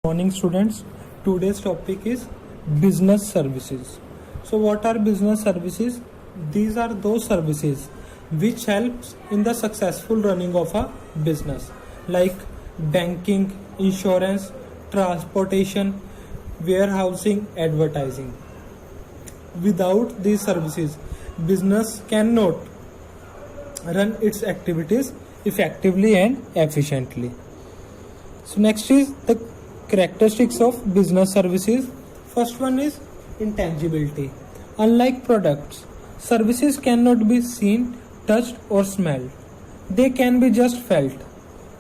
Morning students, today's topic is business services. So what are business services? These are those services which helps in the successful running of a business like banking, insurance, transportation, warehousing, advertising. Without these services, business cannot run its activities effectively and efficiently. So next is the characteristics of business services. First one is intangibility. Unlike products, services cannot be seen, touched or smelled. They can be just felt.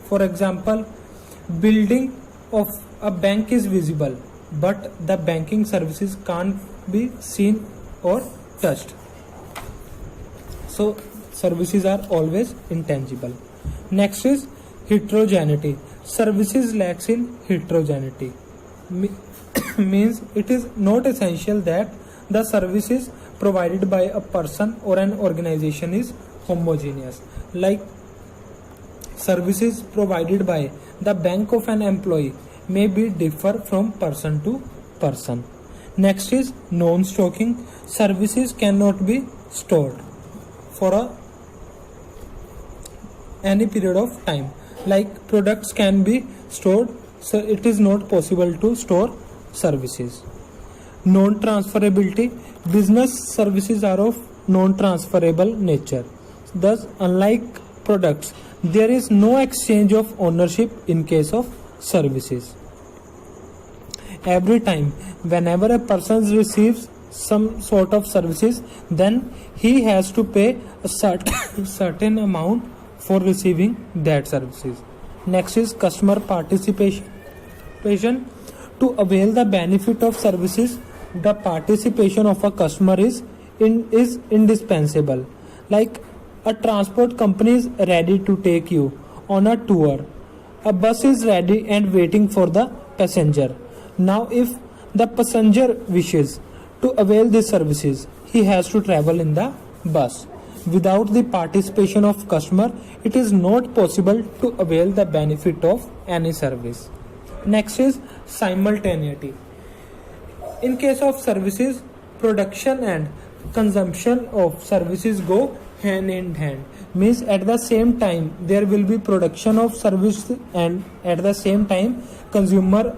For example, building of a bank is visible, but the banking services can't be seen or touched. So services are always intangible. Next is heterogeneity. Services lacks in heterogeneity. Means it is not essential that the services provided by a person or an organization is homogeneous. Like services provided by the bank of an employee may be differ from person to person. Next is non-stocking. Services cannot be stored for any period of time. Like products can be stored, so it is not possible to store services. Non-transferability. Business services are of non-transferable nature. Thus, unlike products, there is no exchange of ownership in case of services. Every time, whenever a person receives some sort of services, then he has to pay a certain amount for receiving that services. Next is customer participation. To avail the benefit of services, the participation of a customer is indispensable. Like a transport company is ready to take you on a tour. A bus is ready and waiting for the passenger. Now if the passenger wishes to avail these services, he has to travel in the bus. Without the participation of customer, it is not possible to avail the benefit of any service. Next is simultaneity. In case of services, production and consumption of services go hand in hand. Means at the same time there will be production of service, and at the same time consumer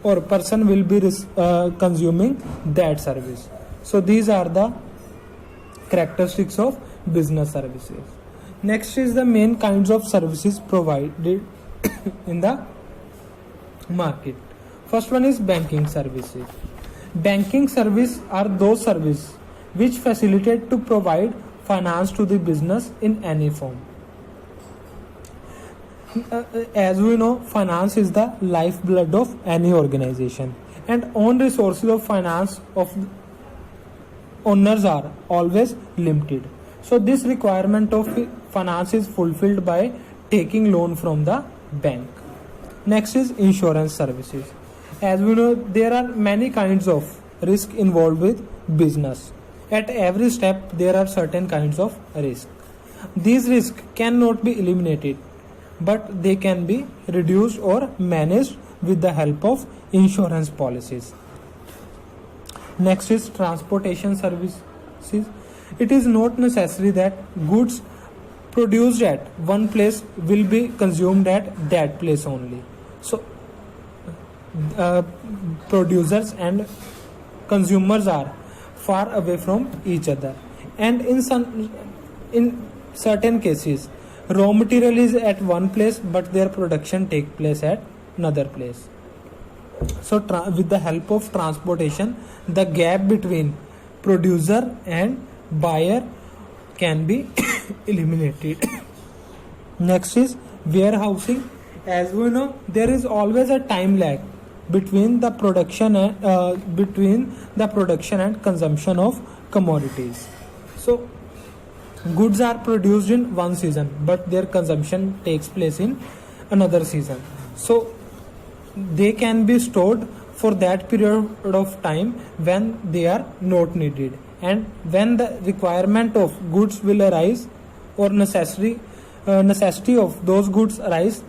or person will be consuming that service. So these are the characteristics of business services. Next is the main kinds of services provided in the market. First one is banking services. Banking services are those services which facilitate to provide finance to the business in any form. As we know, finance is the lifeblood of any organization, and own resources of finance of owners are always limited. So this requirement of finance is fulfilled by taking loan from the bank. Next is insurance services. As we know, there are many kinds of risk involved with business. At every step there are certain kinds of risk. These risks cannot be eliminated, but they can be reduced or managed with the help of insurance policies. Next is transportation services. It is not necessary that goods produced at one place will be consumed at that place only. So producers and consumers are far away from each other, and in certain cases raw material is at one place but their production take place at another place. So with the help of transportation, the gap between producer and buyer can be eliminated. Next is warehousing. As we know, there is always a time lag between the production and consumption of commodities. So goods are produced in one season but their consumption takes place in another season. So they can be stored for that period of time when they are not needed, and when the requirement of goods will arise or necessity of those goods arise,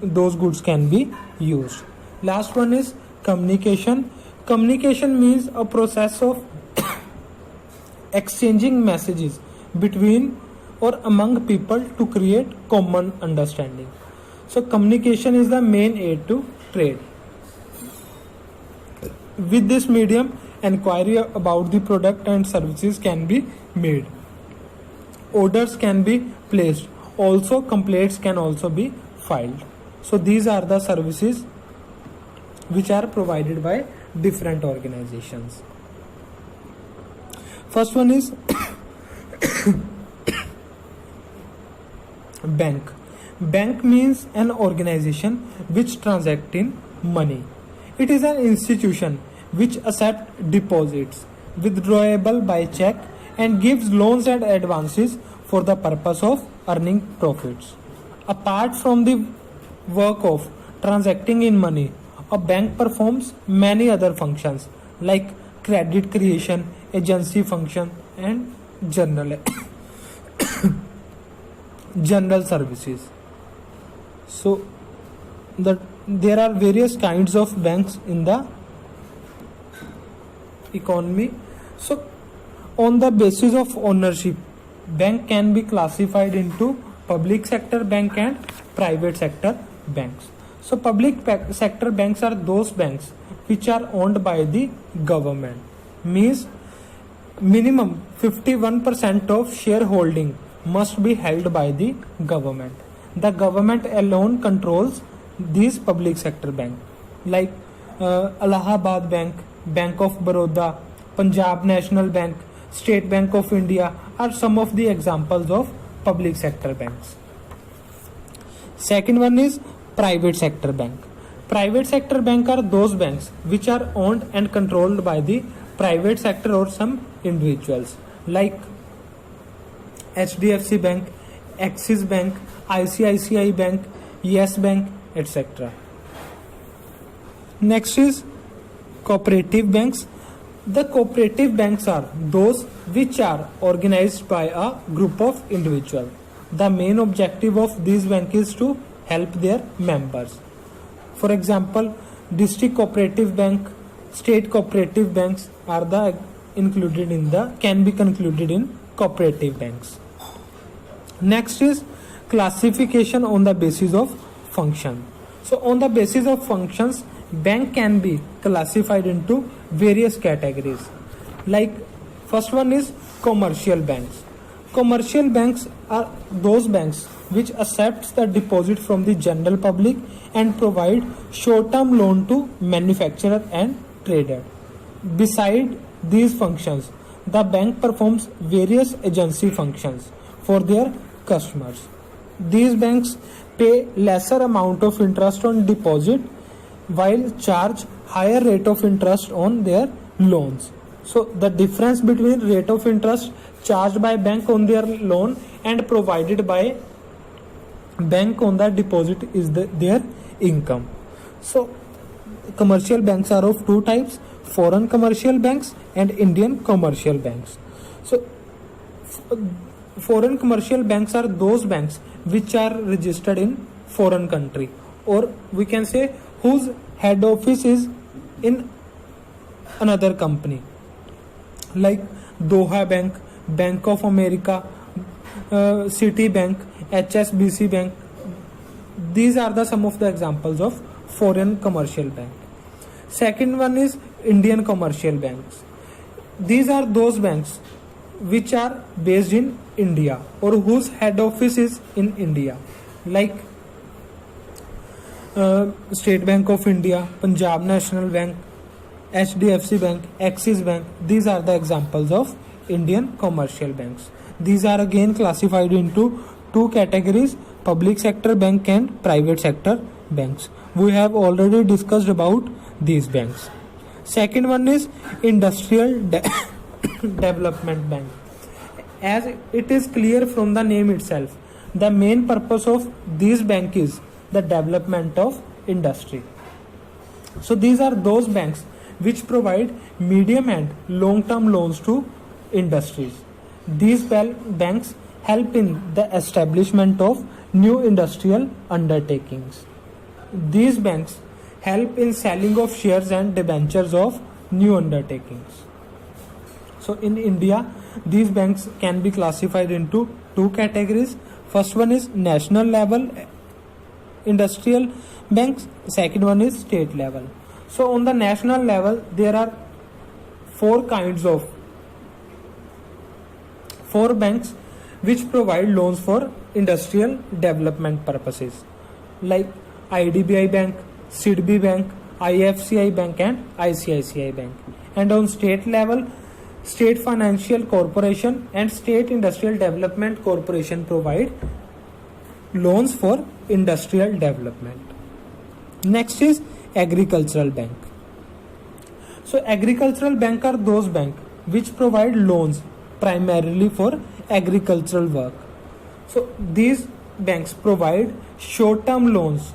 those goods can be used. Last one is communication. Communication means a process of exchanging messages between or among people to create common understanding. So communication is the main aid to trade. With this medium, inquiry about the product and services can be made. Orders can be placed. Also, complaints can also be filed. So these are the services which are provided by different organizations. First one is bank. Bank means an organization which transacts in money. It is an institution which accepts deposits, withdrawable by check, and gives loans and advances for the purpose of earning profits. Apart from the work of transacting in money, a bank performs many other functions like credit creation, agency function, and general services. So there are various kinds of banks in the economy. So on the basis of ownership, bank can be classified into public sector bank and private sector banks. So public sector banks are those banks which are owned by the government, means minimum 51% of shareholding must be held by the government. The government alone controls these public sector banks like Allahabad Bank, Bank of Baroda, Punjab National Bank, State Bank of India are some of the examples of public sector banks. Second one is private sector bank. Private sector bank are those banks which are owned and controlled by the private sector or some individuals like HDFC Bank, Axis Bank, ICICI Bank, Yes Bank, etc. Next is cooperative banks. The cooperative banks are those which are organized by a group of individuals. The main objective of these banks is to help their members. For example, district cooperative bank, state cooperative banks are can be concluded in cooperative banks. Next is classification on the basis of function. So on the basis of functions, bank can be classified into various categories. Like first one is commercial banks. Commercial banks are those banks which accepts the deposit from the general public and provide short-term loan to manufacturer and trader. Beside these functions, the bank performs various agency functions for their customers. These banks pay lesser amount of interest on deposit while charge higher rate of interest on their loans. So the difference between rate of interest charged by bank on their loan and provided by bank on the deposit is their income. So commercial banks are of two types: foreign commercial banks and Indian commercial banks. So foreign commercial banks are those banks which are registered in foreign country, or we can say whose head office is in another company, like Doha Bank, Bank of America, Citibank, HSBC Bank. These are the some of the examples of foreign commercial bank. Second one is Indian commercial banks. These are those banks which are based in India or whose head office is in India, like State Bank of India, Punjab National Bank, HDFC Bank, Axis Bank. These are the examples of Indian commercial banks. These are again classified into two categories: public sector bank and private sector banks. We have already discussed about these banks. Second one is Industrial Development Bank. As it is clear from the name itself, the main purpose of this bank is the development of industry. So these are those banks which provide medium and long-term loans to industries. These banks help in the establishment of new industrial undertakings. These banks help in selling of shares and debentures of new undertakings. So in India, these banks can be classified into two categories. First one is national level industrial banks, second one is state level. So on the national level, there are four banks which provide loans for industrial development purposes, like IDBI Bank, SIDBI Bank, IFCI Bank and ICICI Bank. And on state level, State Financial Corporation and State Industrial Development Corporation provide loans for industrial development. Next is agricultural bank. So agricultural bank are those banks which provide loans primarily for agricultural work. So these banks provide short-term loans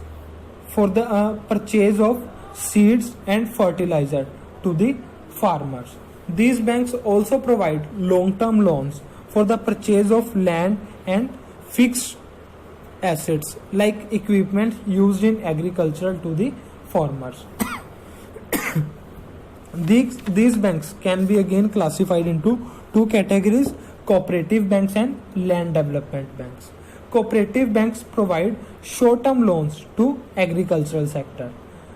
for the purchase of seeds and fertilizer to the farmers. These banks also provide long-term loans for the purchase of land and fixed assets like equipment used in agriculture to the farmers. These banks can be again classified into two categories: cooperative banks and land development banks. Cooperative banks provide short-term loans to agricultural sector.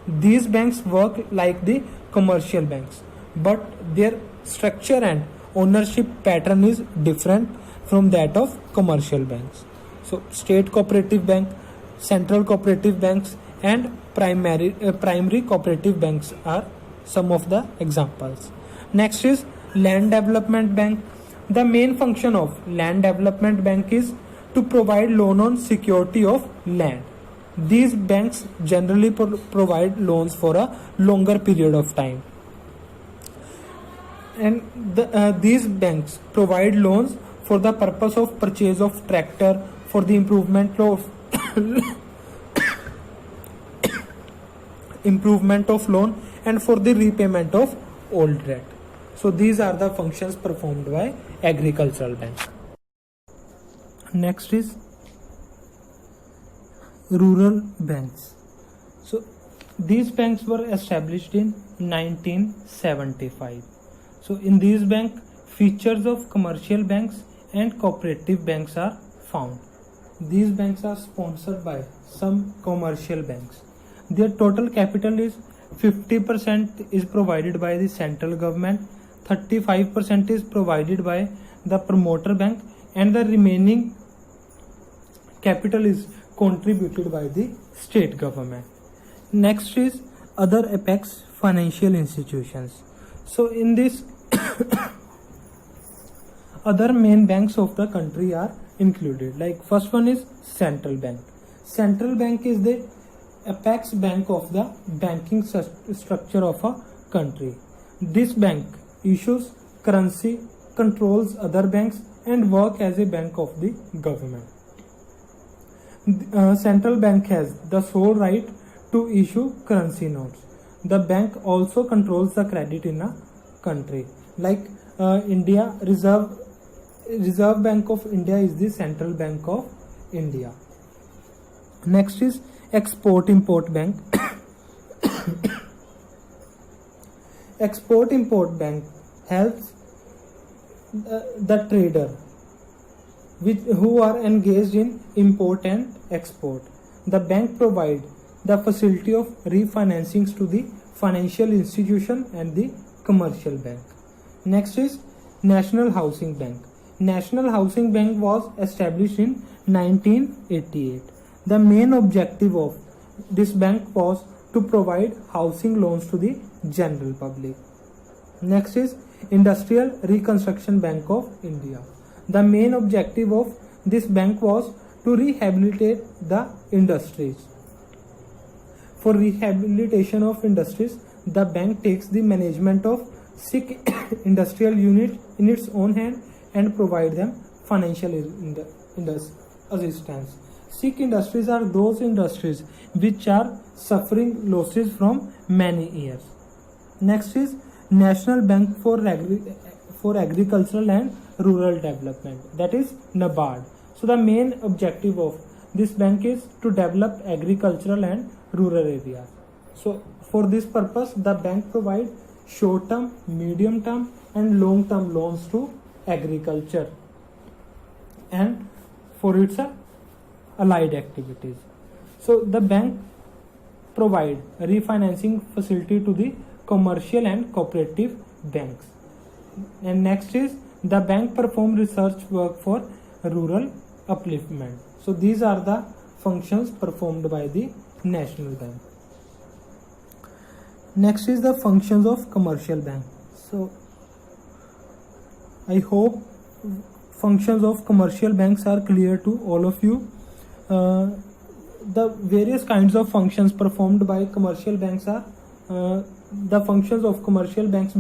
These banks work like the commercial banks, but their structure and ownership pattern is different from that of commercial banks. So state cooperative bank, central cooperative banks and primary cooperative banks are some of the examples. Next is land development bank. The main function of land development bank is to provide loan on security of land. These banks generally provide loans for a longer period of time. And these banks provide loans for the purpose of purchase of tractor, for the improvement of loan, and for the repayment of old debt. So these are the functions performed by agricultural banks. Next is rural banks. So these banks were established in 1975. So in these banks, features of commercial banks and cooperative banks are found. These banks are sponsored by some commercial banks. Their total capital is 50% is provided by the central government, 35% is provided by the promoter bank, and the remaining capital is contributed by the state government. Next is other apex financial institutions. So in this other main banks of the country are included. Like first one is central bank. Central bank is the apex bank of the banking structure of a country. This bank issues currency, controls other banks, and work as a bank of the government. Central bank has the sole right to issue currency notes. The bank also controls the credit in a country. Like India, Reserve Bank of India is the central bank of India. Next is Export-Import Bank. Export-Import Bank helps the trader who are engaged in import and export. The bank provides the facility of refinancings to the financial institution and the commercial bank. Next is National Housing Bank. National Housing Bank was established in 1988. The main objective of this bank was to provide housing loans to the general public. Next is Industrial Reconstruction Bank of India. The main objective of this bank was to rehabilitate the industries. For rehabilitation of industries, the bank takes the management of sick industrial units in its own hand and provide them financial assistance. Sick industries are those industries which are suffering losses from many years. Next is National Bank for Agricultural and Rural Development, that is NABARD. So the main objective of this bank is to develop agricultural and rural areas. So for this purpose, the bank provide short term, medium term and long term loans to agriculture and for its allied activities. So the bank provide refinancing facility to the commercial and cooperative banks. And next is the bank perform research work for rural upliftment. So these are the functions performed by the national bank. Next is the functions of commercial bank. So I hope functions of commercial banks are clear to all of you. The various kinds of functions performed by commercial banks are the functions of commercial banks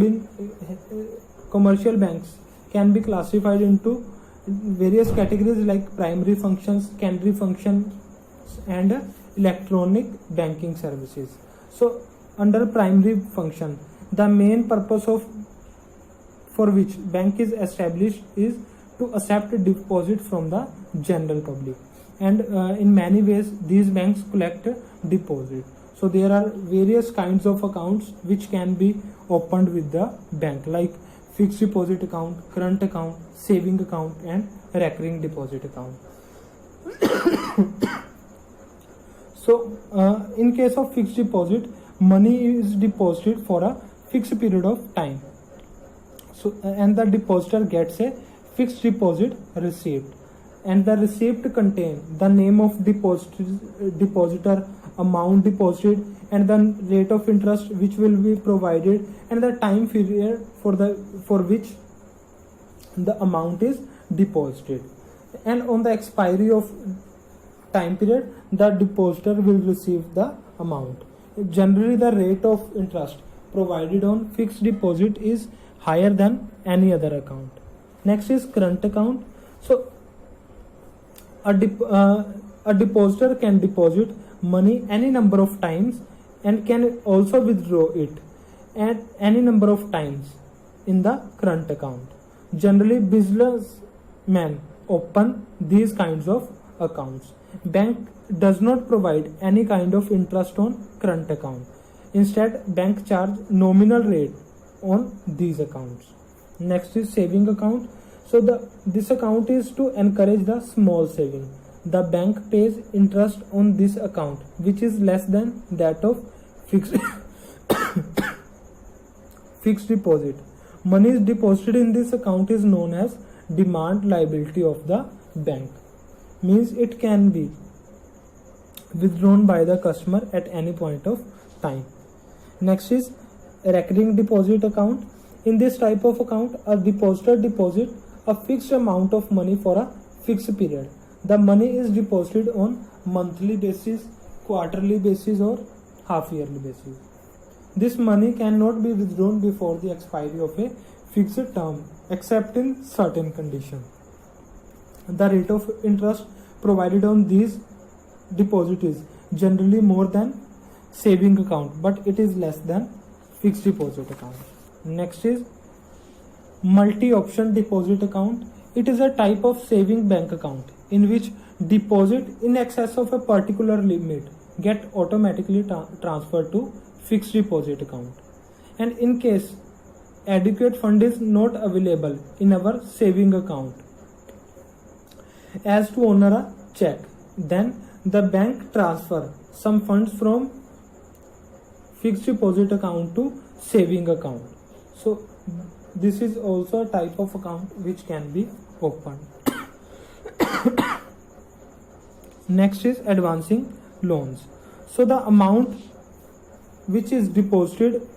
can be classified into various categories like primary functions, secondary functions and electronic banking services. So under primary function, the main purpose for which bank is established is to accept deposit from the general public, and in many ways these banks collect deposit. So there are various kinds of accounts which can be opened with the bank, like fixed deposit account, current account, saving account and recurring deposit account. So in case of fixed deposit, money is deposited for a fixed period of time. So and the depositor gets a fixed deposit receipt, and the receipt contain the name of depositor, amount deposited and the rate of interest which will be provided and the time period for which the amount is deposited. And on the expiry of time period, the depositor will receive the amount. Generally the rate of interest provided on fixed deposit is higher than any other account. Next is current account. So a depositor can deposit money any number of times and can also withdraw it at any number of times in the current account. Generally businessmen open these kinds of accounts. Bank does not provide any kind of interest on current account. Instead, bank charge nominal rate on these accounts. Next is saving account. So this account is to encourage the small saving. The bank pays interest on this account which is less than that of fixed fixed deposit. Money is deposited in this account is known as demand liability of the bank. Means it can be withdrawn by the customer at any point of time. Next is recurring deposit account. In this type of account, a depositor deposits a fixed amount of money for a fixed period. The money is deposited on monthly basis, quarterly basis or half yearly basis. This money cannot be withdrawn before the expiry of a fixed term except in certain conditions. The rate of interest provided on these deposit is generally more than saving account, but it is less than fixed deposit account. Next is multi-option deposit account. It is a type of saving bank account in which deposit in excess of a particular limit get automatically transferred to fixed deposit account. And in case adequate fund is not available in our saving account as to honor a check, then the bank transfer some funds from fixed deposit account to saving account. So this is also a type of account which can be opened. Next is advancing loans. So the amount which is deposited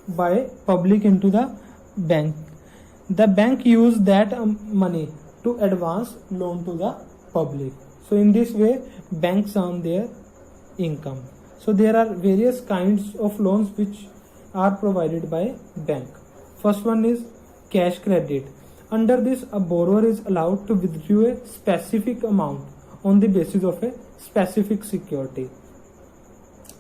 by public into the bank use that money to advance loan to the public. So in this way banks earn their income. So there are various kinds of loans which are provided by bank. First one is cash credit. Under this, a borrower is allowed to withdraw a specific amount on the basis of a specific security.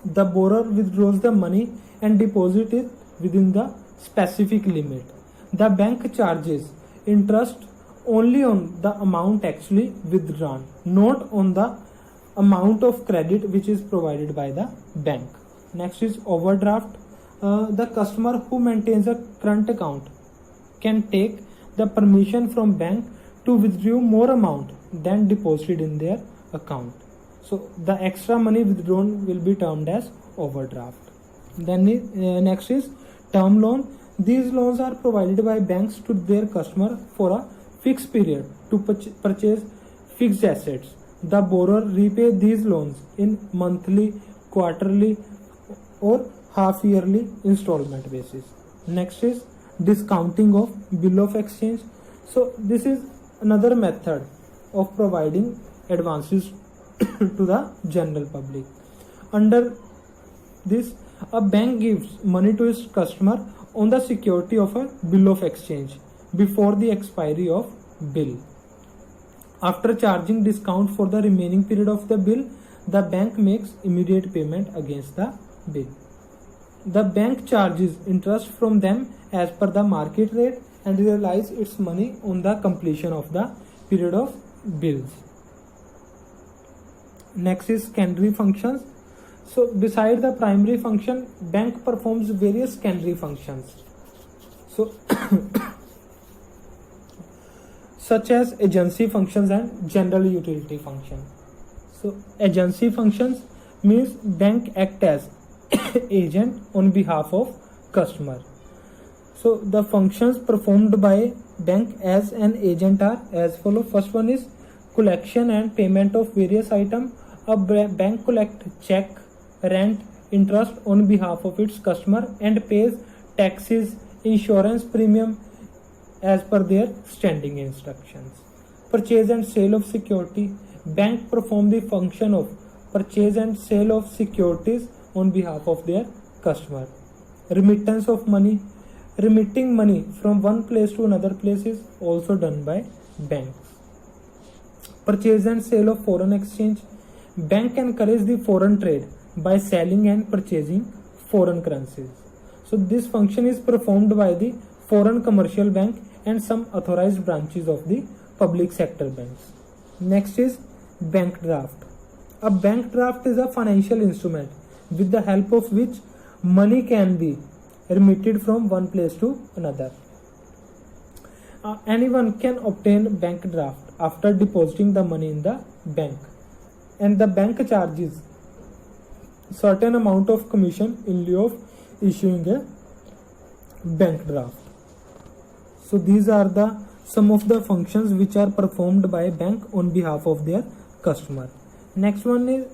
The borrower withdraws the money and deposits it within the specific limit. The bank charges interest only on the amount actually withdrawn, not on the amount of credit which is provided by the bank. Next is overdraft. The customer who maintains a current account can take the permission from bank to withdraw more amount than deposited in their account. So the extra money withdrawn will be termed as overdraft. Then next is term loan. These loans are provided by banks to their customer for a fixed period to purchase fixed assets. The borrower repay these loans in monthly, quarterly or half yearly installment basis. Next is discounting of bill of exchange. So this is another method of providing advances to the general public. Under this, a bank gives money to its customer on the security of a bill of exchange before the expiry of bill. After charging discount for the remaining period of the bill, the bank makes immediate payment against the bill. The bank charges interest from them as per the market rate and realize its money on the completion of the period of bills. Next is secondary functions. So beside the primary function, bank performs various secondary functions. So such as agency functions and general utility function. So agency functions means bank act as agent on behalf of customer. So the functions performed by bank as an agent are as follow. First one is collection and payment of various items. A bank collect check, rent, interest on behalf of its customer and pays taxes, insurance premium as per their standing instructions. Purchase and sale of security. Bank perform the function of purchase and sale of securities on behalf of their customer. Remittance of money. Remitting money from one place to another place is also done by banks. Purchase and sale of foreign exchange. Bank encourage the foreign trade by selling and purchasing foreign currencies. So this function is performed by the foreign commercial bank and some authorized branches of the public sector banks. Next is bank draft. A bank draft is a financial instrument with the help of which money can be remitted from one place to another. Anyone can obtain bank draft after depositing the money in the bank, and the bank charges certain amount of commission in lieu of issuing a bank draft. So these are the some of the functions which are performed by a bank on behalf of their customer. Next one is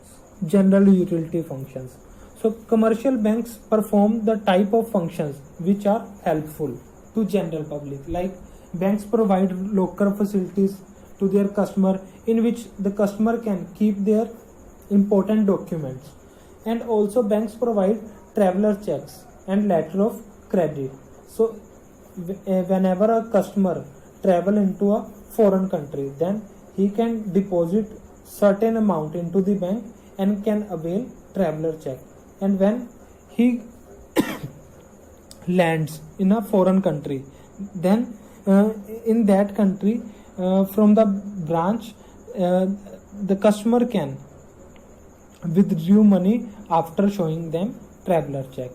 general utility functions. So commercial banks perform the type of functions which are helpful to general public, like banks provide locker facilities to their customer in which the customer can keep their important documents, and also banks provide traveler checks and letter of credit. So whenever a customer travel into a foreign country, then he can deposit certain amount into the bank and can avail traveler check, and when he lands in a foreign country, then in that country from the branch the customer can withdraw money after showing them traveler check.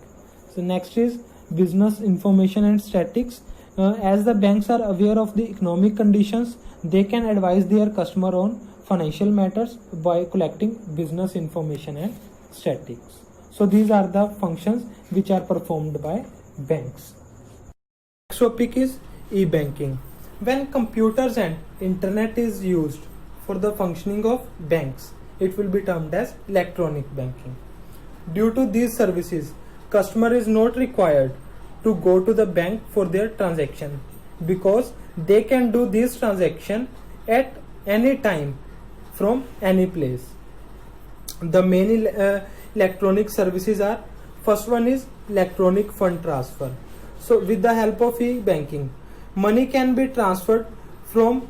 So next is business information and statistics. As the banks are aware of the economic conditions, they can advise their customer on financial matters by collecting business information and statistics. So these are the functions which are performed by banks. Next topic is e-banking. When computers and internet is used for the functioning of banks, it will be termed as electronic banking. Due to these services, customer is not required to go to the bank for their transaction, because they can do this transaction at any time from any place. The main electronic services are, first one is electronic fund transfer. So with the help of e-banking, money can be transferred from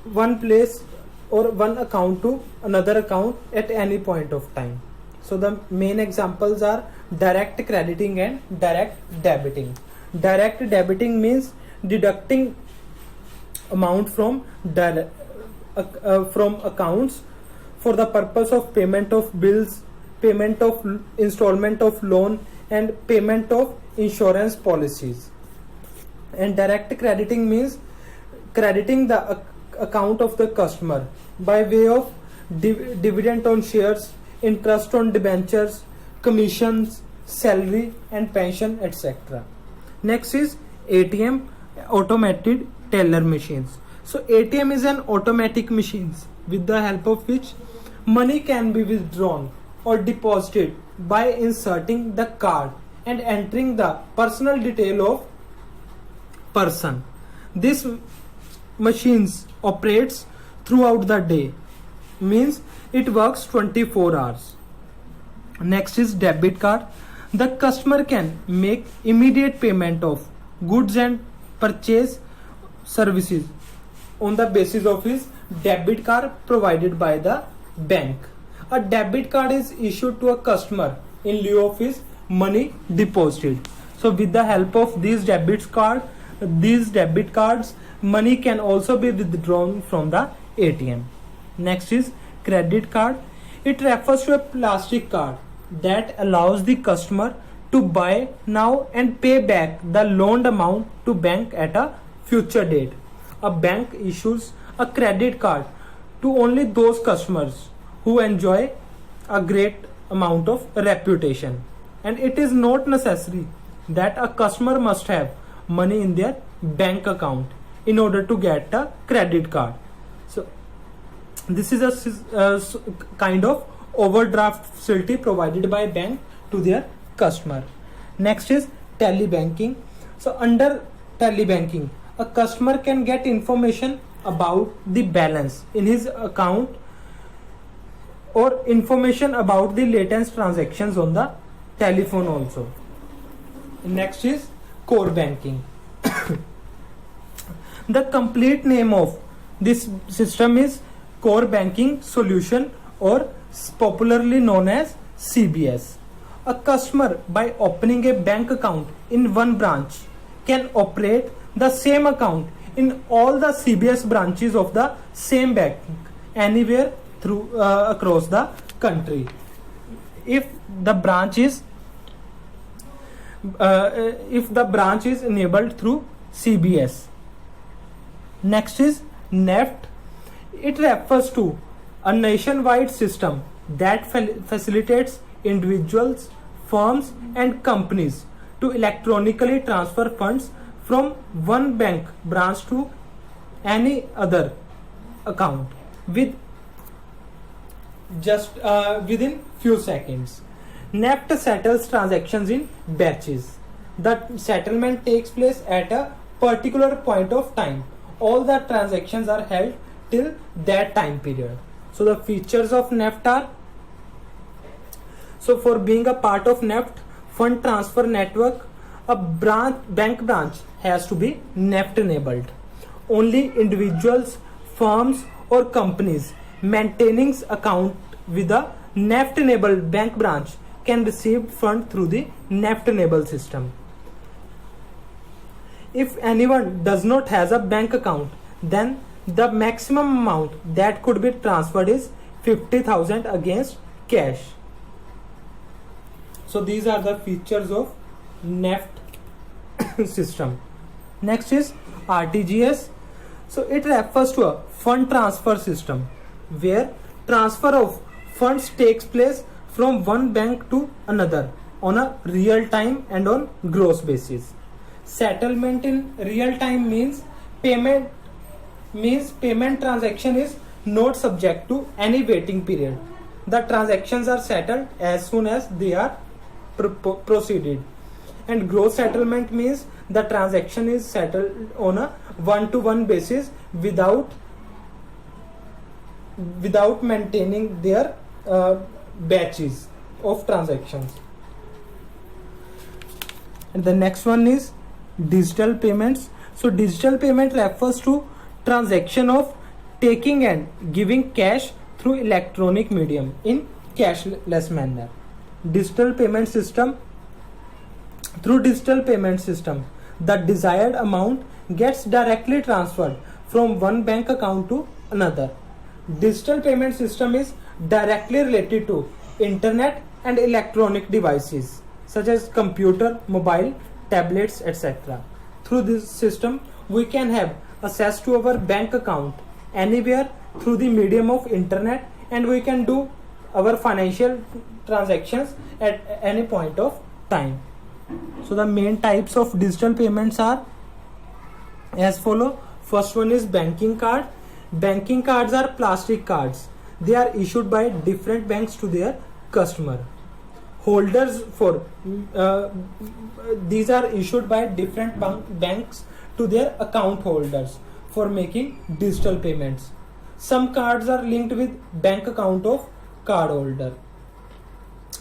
one place or one account to another account at any point of time. So the main examples are direct crediting and direct debiting. Direct debiting means deducting amount from accounts for the purpose of payment of bills, payment of installment of loan, and payment of insurance policies. And direct crediting means crediting the account of the customer by way of dividend on shares, interest on debentures, commissions, salary and pension, etc. Next is ATM, automated teller machines. So ATM is an automatic machine with the help of which money can be withdrawn or deposited by inserting the card and entering the personal detail of person. This machines operates throughout the day, means it works 24 hours. Next is debit card. The customer can make immediate payment of goods and purchase services on the basis of his debit card provided by the bank. A debit card is issued to a customer in lieu of his money deposited. So with the help of these debit cards, money can also be withdrawn from the ATM. Next is credit card. It refers to a plastic card that allows the customer to buy now and pay back the loaned amount to bank at a future date. A bank issues a credit card to only those customers who enjoy a great amount of reputation, and it is not necessary that a customer must have money in their bank account in order to get a credit card. So this is a kind of overdraft facility provided by bank to their customer. Next is telebanking. So under telebanking, a customer can get information about the balance in his account or information about the latest transactions on the telephone also. Next is core banking. The complete name of this system is core banking solution, or popularly known as CBS. A customer, by opening a bank account in one branch, can operate the same account in all the CBS branches of the same bank anywhere through across the country, if the branch is enabled through CBS. Next is NEFT. It refers to a nationwide system that facilitates individuals, firms and companies to electronically transfer funds from one bank branch to any other account within few seconds. NEFT settles transactions in batches. The settlement takes place at a particular point of time. All the transactions are held till that time period. So the features of NEFT are, so for being a part of NEFT fund transfer network, a bank branch has to be NEFT enabled. Only individuals, firms or companies maintaining account with a NEFT enabled bank branch can receive fund through the NEFT enabled system. If anyone does not has a bank account, then the maximum amount that could be transferred is 50,000 against cash. So these are the features of NEFT system. Next is RTGS. So it refers to a fund transfer system where transfer of funds takes place from one bank to another on a real time and on gross basis. Settlement in real time means payment transaction is not subject to any waiting period. The transactions are settled as soon as they are proceeded. And gross settlement means the transaction is settled on a one-to-one basis without maintaining their batches of transactions. And the next one is digital payments. So digital payment refers to transaction of taking and giving cash through electronic medium in cashless manner. Digital payment system. Through digital payment system, the desired amount gets directly transferred from one bank account to another. Digital payment system is directly related to internet and electronic devices such as computer, mobile, tablets, etc. Through this system, we can have access to our bank account anywhere through the medium of internet, and we can do our financial transactions at any point of time. So the main types of digital payments are as follow. First one is banking card. Banking cards are plastic cards. They are issued by different banks to their customer. Holders for these are issued by different banks to their account holders for making digital payments. Some cards are linked with bank account of card holder.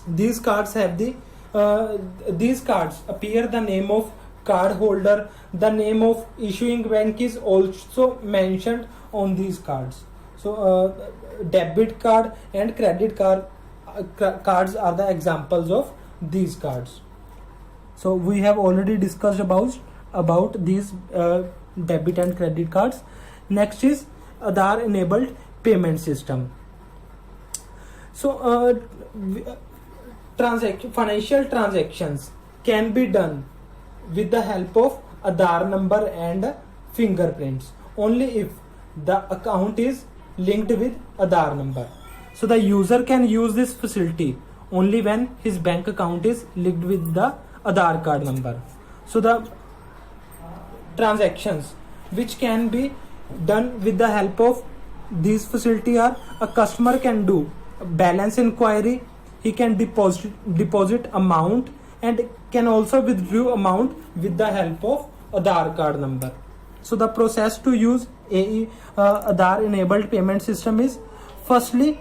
These cards have these cards appear the name of card holder. The name of issuing bank is also mentioned on these cards. So debit card and credit cards are the examples of these cards. So we have already discussed about these debit and credit cards. Next is Aadhaar enabled payment system. So financial transactions can be done with the help of Aadhaar number and fingerprints only if the account is linked with Aadhaar number. So the user can use this facility only when his bank account is linked with the Aadhaar card number. So the transactions which can be done with the help of these facility are: a customer can do balance inquiry, he can deposit amount, and can also withdraw amount with the help of Aadhaar card number. So the process to use Aadhaar enabled payment system is: firstly,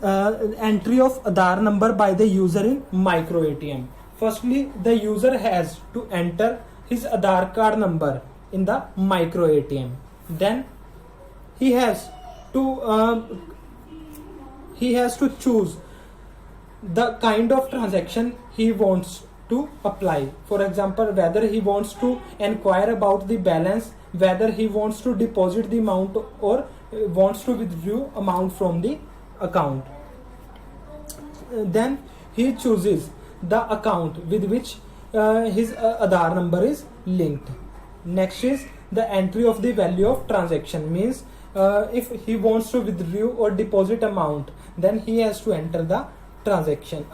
entry of Aadhaar number by the user in micro ATM. Firstly, the user has to enter his Aadhaar card number in the micro ATM. Then he has to choose the kind of transaction he wants to apply. For example, whether he wants to inquire about the balance, whether he wants to deposit the amount, or wants to withdraw amount from the account. Then he chooses the account with which his Aadhaar number is linked. Next is the entry of the value of transaction. Means if he wants to withdraw or deposit amount, then he has to enter the transaction.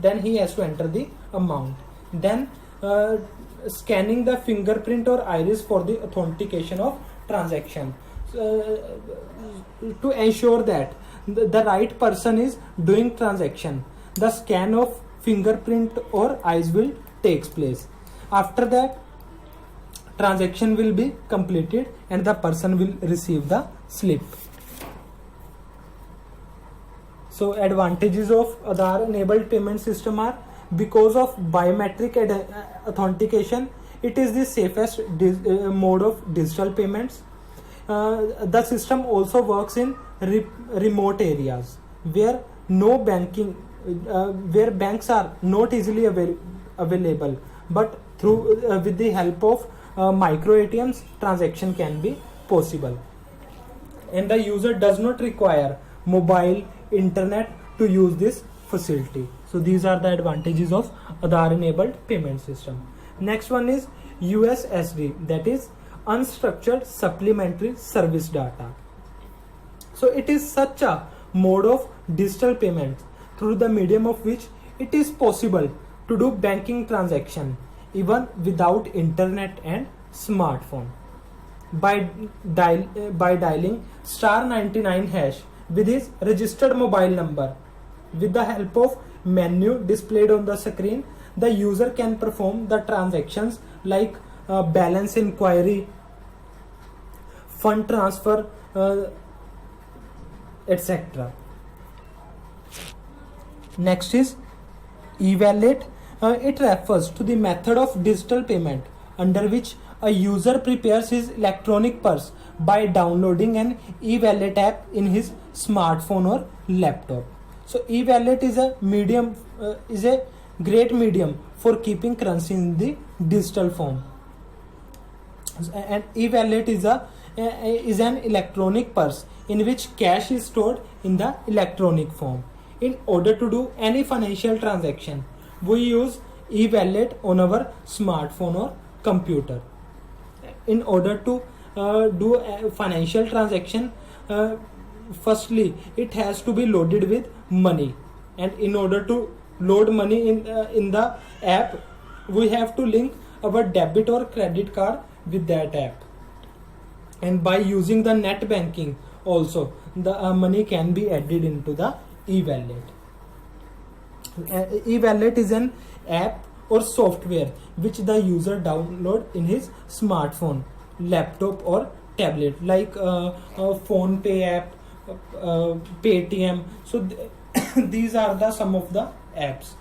Then he has to enter the amount. Then scanning the fingerprint or iris for the authentication of transaction, to ensure that the right person is doing transaction. The scan of fingerprint or eyes will takes place. After that, transaction will be completed and the person will receive the slip. So advantages of Aadhaar enabled payment system are: because of biometric authentication, it is the safest mode of digital payments. The system also works in remote areas where where banks are not easily available, but through with the help of micro ATMs, transaction can be possible, and the user does not require mobile internet to use this facility. So these are the advantages of Aadhaar enabled payment system. Next one is USSD, that is unstructured supplementary service data. So it is such a mode of digital payment through the medium of which it is possible to do banking transaction even without internet and smartphone. By dialing *99# with his registered mobile number, with the help of menu displayed on the screen, the user can perform the transactions like balance inquiry, fund transfer, etc. Next is e-wallet. It refers to the method of digital payment under which a user prepares his electronic purse by downloading an e-wallet app in his smartphone or laptop. So e-wallet is a great medium for keeping currency in the digital form, and e-wallet is is an electronic purse in which cash is stored in the electronic form. In order to do any financial transaction, we use e-wallet on our smartphone or computer. In order to do a financial transaction, firstly it has to be loaded with money, and in order to load money in the app, we have to link our debit or credit card with that app. And by using the net banking also, the money can be added into the e-wallet. E-wallet is an app or software which the user download in his smartphone, laptop or tablet, like phone pay app, Paytm. So these are the some of the apps.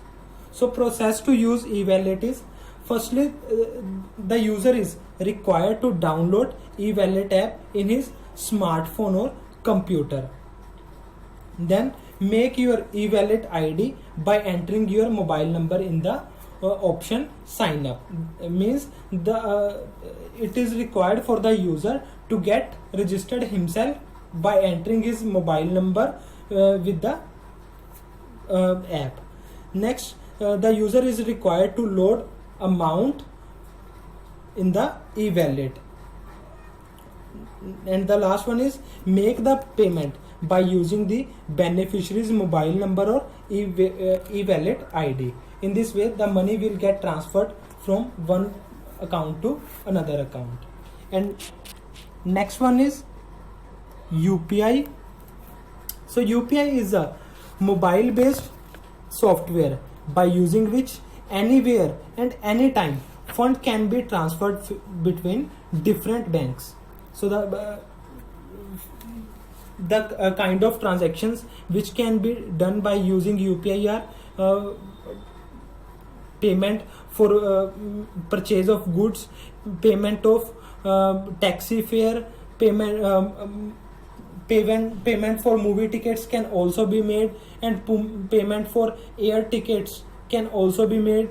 So process to use e-wallet is, firstly the user is required to download e-wallet app in his smartphone or computer. Then make your e-wallet ID by entering your mobile number in the option sign up. Means the it is required for the user to get registered himself by entering his mobile number with the app. Next, the user is required to load amount in the e-wallet. And the last one is make the payment by using the beneficiary's mobile number or e-wallet ID. In this way, the money will get transferred from one account to another account. And next one is UPI. So UPI is a mobile based software by using which anywhere and anytime fund can be transferred between different banks. So the kind of transactions which can be done by using UPI are payment for purchase of goods, payment of taxi fare, payment for movie tickets can also be made, and payment for air tickets can also be made.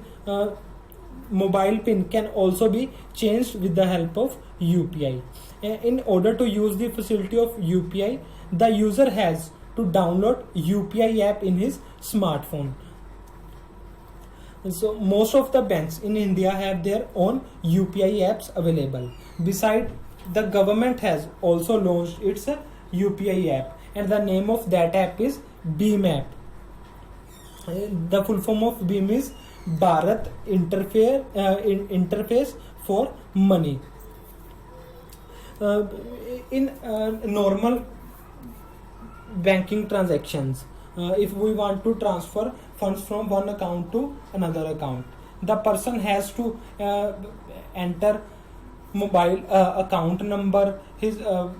Mobile pin can also be changed with the help of UPI. In order to use the facility of UPI, the user has to download UPI app in his smartphone. So most of the banks in India have their own UPI apps available. Besides, the government has also launched its UPI app, and the name of that app is BHIM app. The full form of BHIM is Bharat Interface for Money. In normal banking transactions, if we want to transfer funds from one account to another account, the person has to enter mobile account number, his the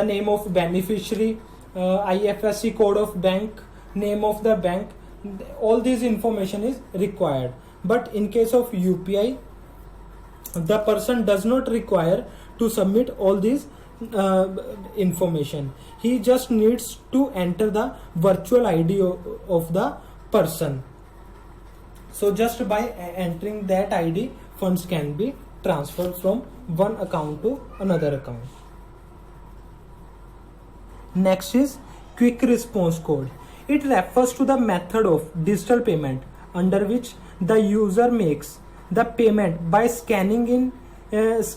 name of beneficiary, IFSC code of bank, name of the bank. All this information is required. But in case of UPI, the person does not require to submit all these information. He just needs to enter the virtual ID of the person. So just by entering that ID, funds can be transferred from one account to another account. Next is quick response code. It refers to the method of digital payment under which the user makes the payment by scanning in his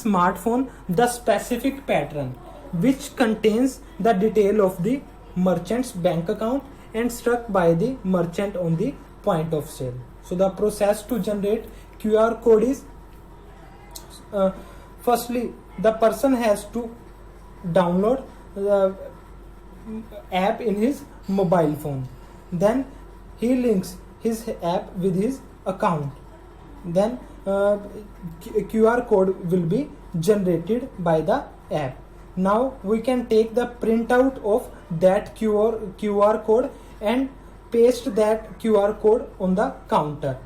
smartphone the specific pattern which contains the detail of the merchant's bank account and struck by the merchant on the point of sale. So the process to generate QR code is, firstly the person has to download the app in his mobile phone. Then he links his app with his account. Then QR code will be generated by the app. Now we can take the printout of that QR code and paste that QR code on the counter.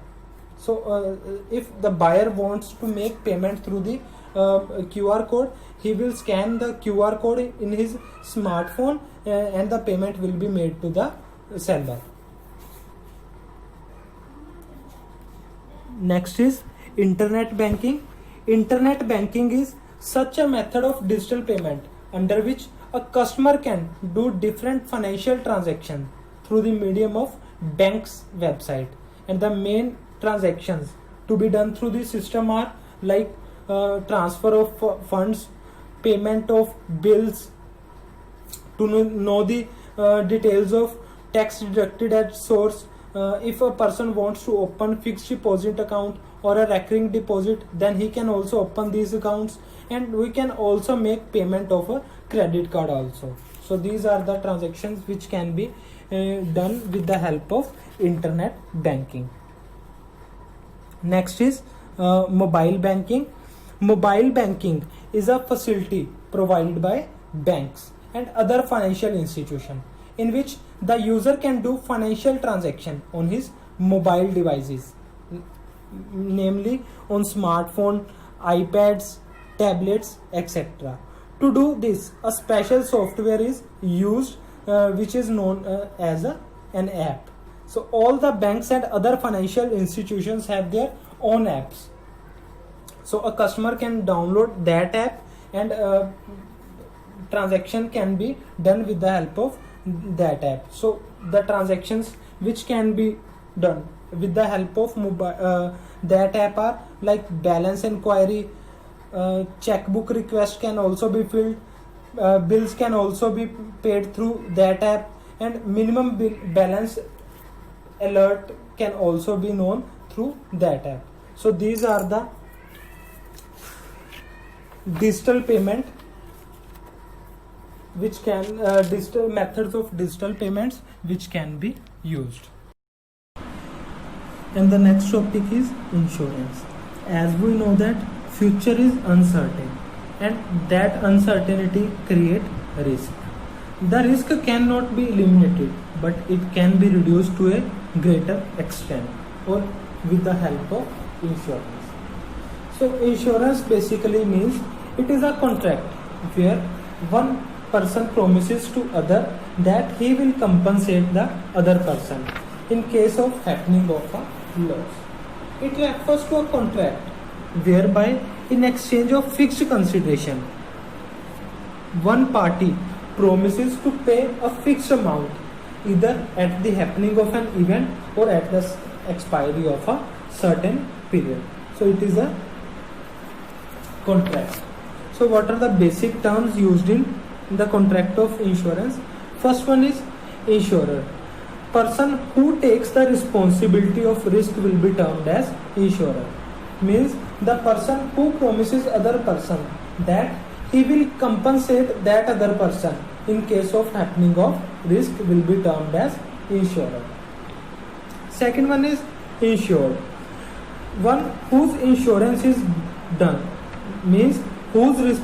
So if the buyer wants to make payment through the QR code, he will scan the QR code in his smartphone and the payment will be made to the seller. Next is internet banking. Internet banking is such a method of digital payment under which a customer can do different financial transactions through the medium of bank's website. And the main transactions to be done through the system are like transfer of funds, payment of bills, to know the details of tax deducted at source. If a person wants to open fixed deposit account or a recurring deposit, then he can also open these accounts, and we can also make payment of a credit card also. So these are the transactions which can be done with the help of internet banking. Next is mobile banking. Mobile banking is a facility provided by banks and other financial institutions in which the user can do financial transaction on his mobile devices, namely on smartphone, iPads, tablets, etc. To do this, a special software is used which is known as an app. So all the banks and other financial institutions have their own apps. So a customer can download that app, and transaction can be done with the help of that app. So the transactions which can be done with the help of that app are like balance inquiry, checkbook request can also be filled, bills can also be paid through that app, and minimum balance alert can also be known through that app. So these are the digital payment which can digital methods of digital payments which can be used. And the next topic is insurance. As we know that future is uncertain, and that uncertainty create risk. The risk cannot be eliminated, but it can be reduced to a greater extent or with the help of insurance. So insurance basically means it is a contract where one person promises to other that he will compensate the other person in case of happening of a loss. It refers to a contract whereby in exchange of fixed consideration, one party promises to pay a fixed amount either at the happening of an event or at the expiry of a certain period. So it is a contract. So what are the basic terms used in the contract of insurance? First one is insurer. Person who takes the responsibility of risk will be termed as insurer. Means the person who promises other person that he will compensate that other person in case of happening of risk will be termed as insurer. Second one is insured. One whose insurance is done, means whose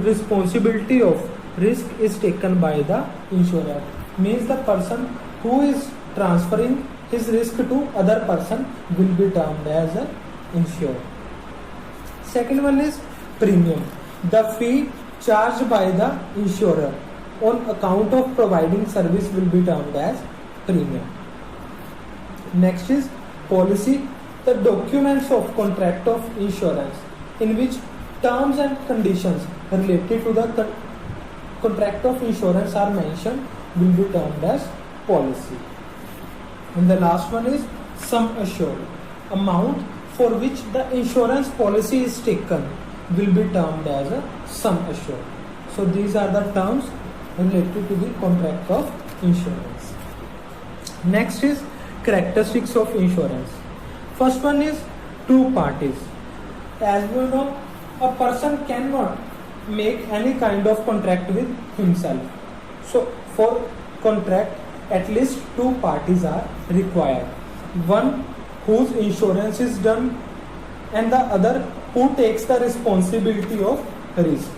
responsibility of risk is taken by the insurer, means the person who is transferring his risk to other person will be termed as an insured. Second one is premium. The fee charged by the insurer on account of providing service will be termed as premium. Next is policy. The documents of contract of insurance in which terms and conditions related to the contract of insurance are mentioned will be termed as policy. And the last one is sum assured. Amount for which the insurance policy is taken will be termed as a sum assured. So these are the terms related to the contract of insurance. Next is characteristics of insurance. First one is two parties. As we know, a person cannot make any kind of contract with himself. So for contract, at least two parties are required. One whose insurance is done and the other who takes the responsibility of risk.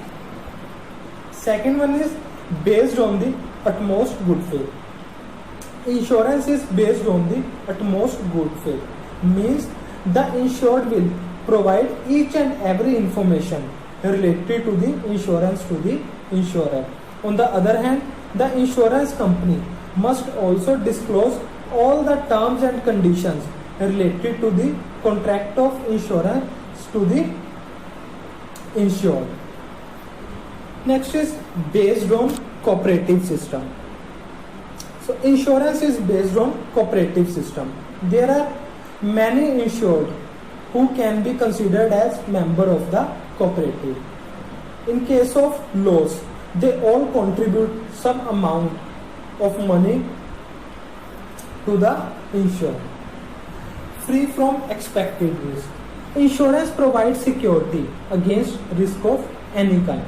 Second one is based on the utmost good faith. Insurance is based on the utmost good faith, means the insured will provide each and every information related to the insurance to the insurer. On the other hand, the insurance company must also disclose all the terms and conditions related to the contract of insurance to the insured. Next is based on cooperative system. So insurance is based on cooperative system. There are many insured who can be considered as member of the cooperative. In case of loss, they all contribute some amount of money to the insured. Free from expected risk. Insurance provides security against risk of any kind.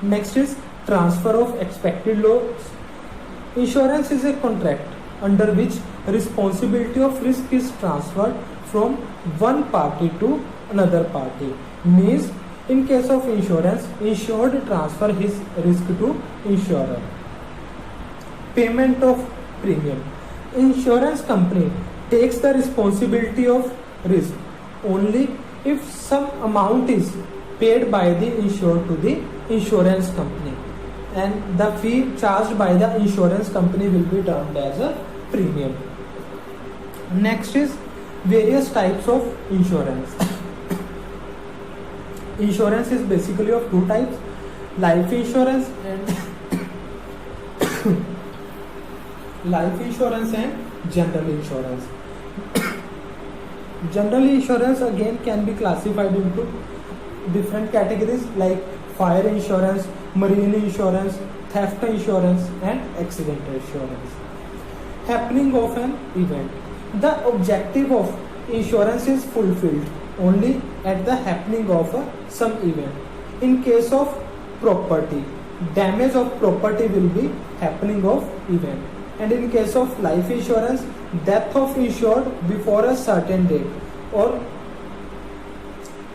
Next is transfer of expected loss. Insurance is a contract under which responsibility of risk is transferred from one party to another party. Means in case of insurance, insured transfer his risk to insurer. Payment of premium. Insurance company takes the responsibility of risk only if some amount is paid by the insured to the insurance company, and the fee charged by the insurance company will be termed as a premium. Next is various types of insurance. Insurance is basically of two types: life insurance and life insurance and general insurance. General insurance again can be classified into different categories like fire insurance, marine insurance, theft insurance and accident insurance. Happening of an event. The objective of insurance is fulfilled only at the happening of some event. In case of property, damage of property will be happening of event. And in case of life insurance, death of insured before a certain date or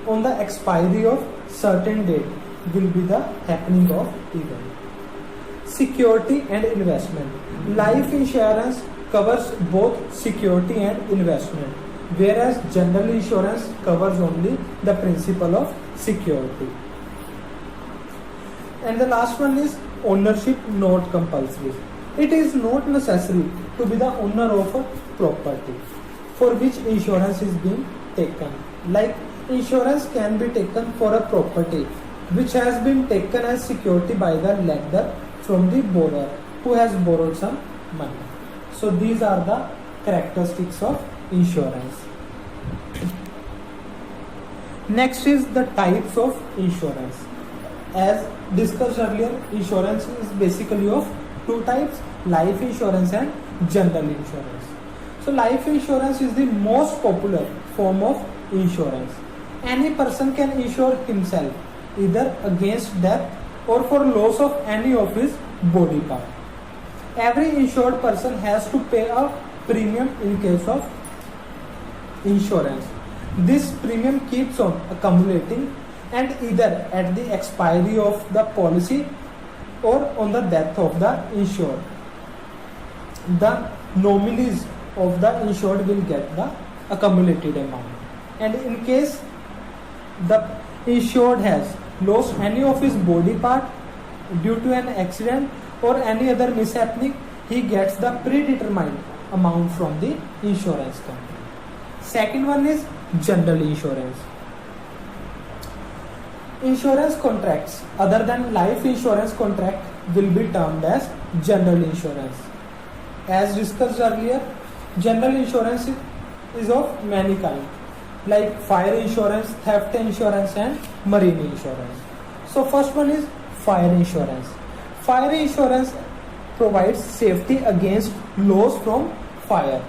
on the expiry of certain date will be the happening of event. Security and investment. Life insurance covers both security and investment, whereas general insurance covers only the principle of security. And the last one is ownership not compulsory. It is not necessary to be the owner of a property for which insurance is being taken. Like insurance can be taken for a property which has been taken as security by the lender from the borrower who has borrowed some money. So these are the characteristics of insurance. Next is the types of insurance. As discussed earlier, insurance is basically of two types: life insurance and general insurance. So life insurance is the most popular form of insurance. Any person can insure himself either against death or for loss of any of his body part. Every insured person has to pay a premium in case of insurance. This premium keeps on accumulating, and either at the expiry of the policy or on the death of the insured, the nominees of the insured will get the accumulated amount. And in case the insured has lost any of his body part due to an accident or any other mishappening, he gets the predetermined amount from the insurance company. Second one is general insurance. Insurance contracts other than life insurance contract will be termed as general insurance. As discussed earlier, general insurance is of many kinds, like fire insurance, theft insurance and marine insurance. So first one is fire insurance. Fire insurance provides safety against loss from fire.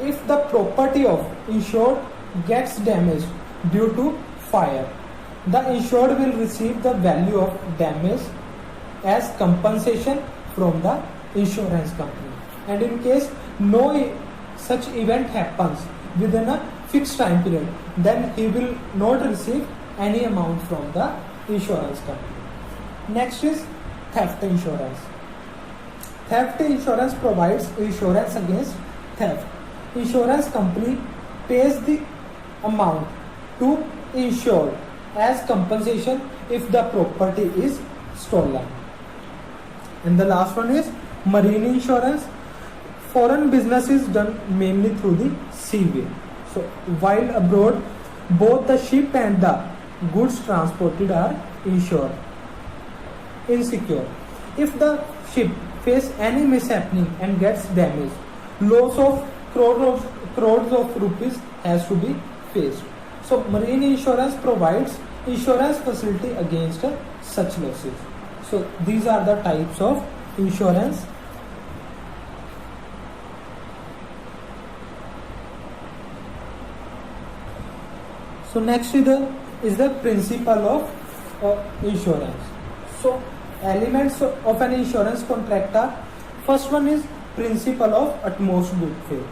If the property of insured gets damaged due to fire, the insured will receive the value of damage as compensation from the insurance company. And in case no such event happens within a fixed time period, then he will not receive any amount from the insurance company. Next is theft insurance. Theft insurance provides insurance against theft. Insurance company pays the amount to insured as compensation if the property is stolen. And the last one is marine insurance. Foreign business is done mainly through the seaway. So while abroad, both the ship and the goods transported are insured. Insecure. If the ship face any mishappening and gets damaged, loss of crores of rupees has to be faced. So marine insurance provides insurance facility against such losses. So these are the types of insurance. So next is the principle of insurance. So elements of an insurance contract are, first one is principle of utmost good faith.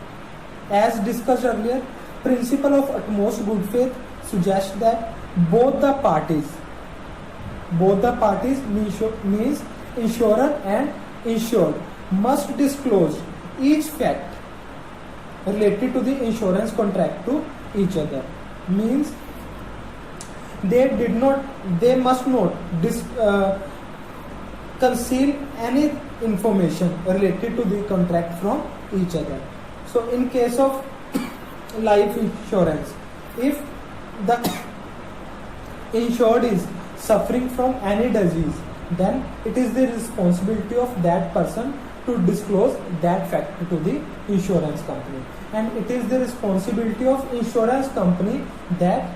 As discussed earlier, principle of utmost good faith suggests that both the parties means insurer and insured must disclose each fact related to the insurance contract to each other. Means they must not conceal any information related to the contract from each other. So in case of life insurance, if the insured is suffering from any disease, then it is the responsibility of that person to disclose that fact to the insurance company, and it is the responsibility of insurance company that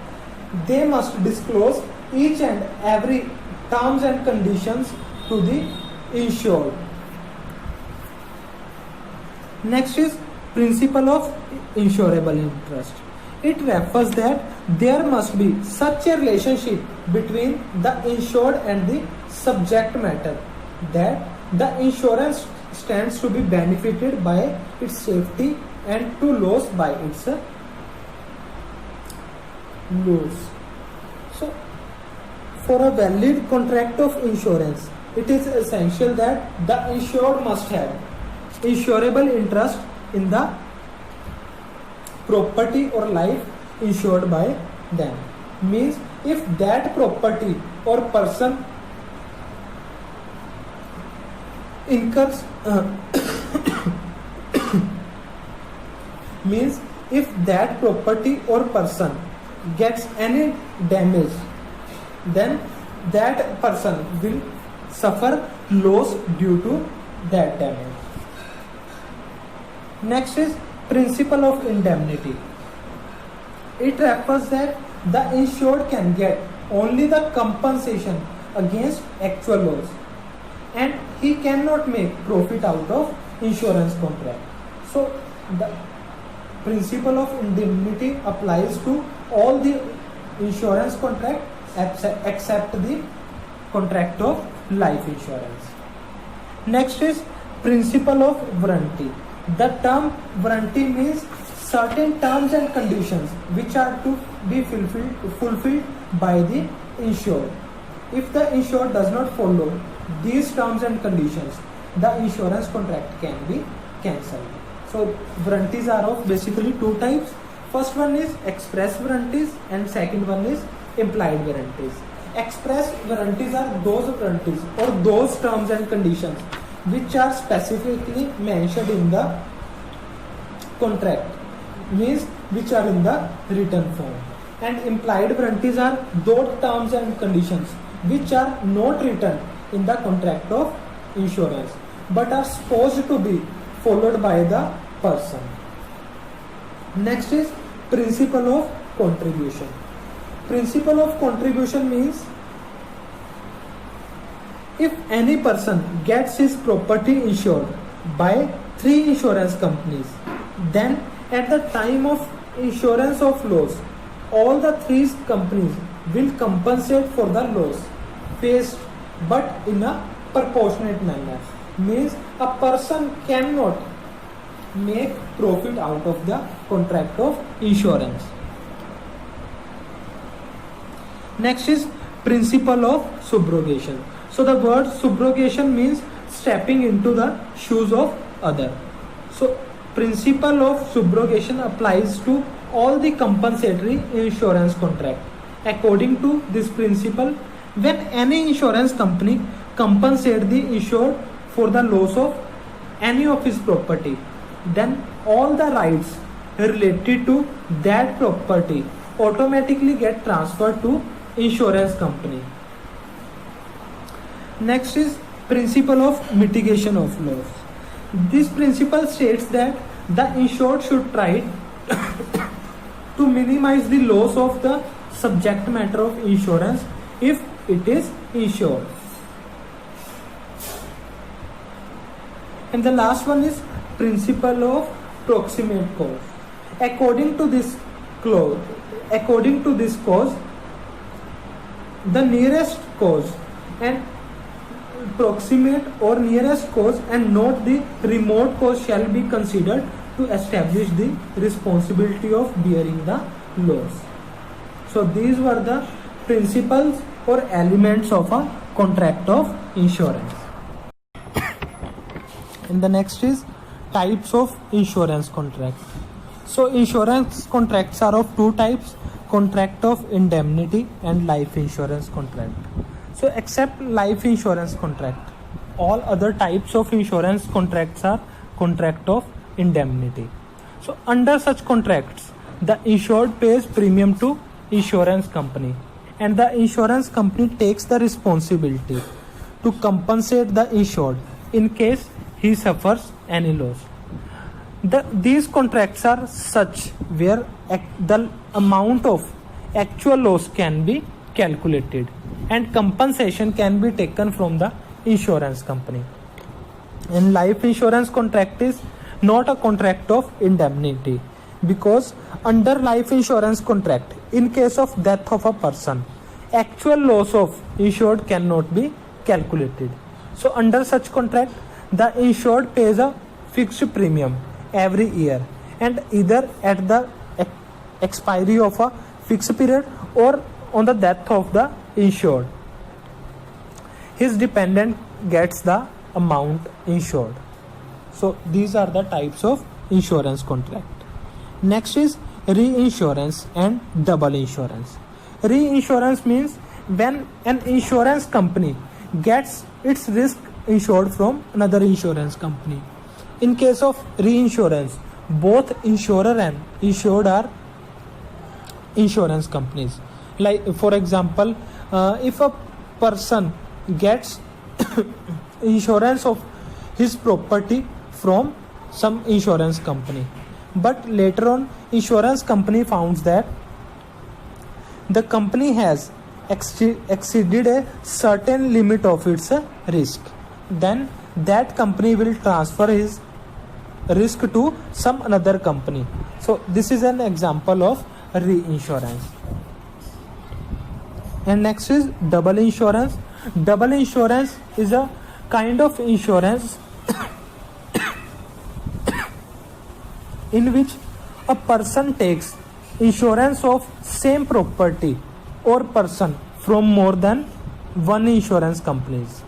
they must disclose each and every terms and conditions to the insured. Next is principle of insurable interest. It refers that there must be such a relationship between the insured and the subject matter that the insurance stands to be benefited by its safety and to lose by its loss. So for a valid contract of insurance, it is essential that the insured must have insurable interest in the property or life insured by them. Means if that property or person incurs means if that property or person gets any damage, then that person will suffer loss due to that damage. Next is principle of indemnity. It refers that the insured can get only the compensation against actual loss, and he cannot make profit out of insurance contract. So the principle of indemnity applies to all the insurance contract except the contract of life insurance. Next is principle of warranty. The term warranty means certain terms and conditions which are to be fulfilled by the insured. If the insured does not follow these terms and conditions, the insurance contract can be cancelled. So warranties are of basically two types. First one is express warranties and second one is implied warranties. Express warranties are those warranties or those terms and conditions which are specifically mentioned in the contract, means which are in the written form. And implied warranties are those terms and conditions which are not written in the contract of insurance but are supposed to be followed by the person. Next is principle of contribution. Principle of contribution means if any person gets his property insured by 3 insurance companies, then at the time of insurance of loss, all the 3 companies will compensate for the loss faced, but in a proportionate manner. Means a person cannot make profit out of the contract of insurance. Next is principle of subrogation. So the word subrogation means stepping into the shoes of other. So principle of subrogation applies to all the compensatory insurance contract. According to this principle, when any insurance company compensates the insured for the loss of any of his property, then all the rights related to that property automatically get transferred to insurance company. Next is principle of mitigation of loss. This principle states that the insured should try to minimize the loss of the subject matter of insurance if it is insured. And the last one is principle of proximate cause. According to this cause, the nearest cause and proximate or nearest cause and not the remote cause shall be considered to establish the responsibility of bearing the loss. So these were the principles or elements of a contract of insurance. And the next is types of insurance contract. So insurance contracts are of two types: contract of indemnity and life insurance contract. So except life insurance contract, all other types of insurance contracts are contract of indemnity. So under such contracts, the insured pays premium to insurance company, and the insurance company takes the responsibility to compensate the insured in case he suffers any loss. These contracts are such where the amount of actual loss can be calculated and compensation can be taken from the insurance company. And life insurance contract is not a contract of indemnity, because under life insurance contract, in case of death of a person, actual loss of insured cannot be calculated. So under such contract, the insured pays a fixed premium every year, and either at the expiry of a fixed period or on the death of the insured, his dependent gets the amount insured. So these are the types of insurance contract. Next is reinsurance and double insurance. Reinsurance means when an insurance company gets its risk insured from another insurance company. In case of reinsurance, both insurer and insured are insurance companies. Like for example, if a person gets insurance of his property from some insurance company, but later on insurance company found that the company has exceeded a certain limit of its risk, then that company will transfer his risk to some another company. So this is an example of reinsurance. And next is double insurance. Double insurance is a kind of insurance in which a person takes insurance of same property or person from more than one insurance companies.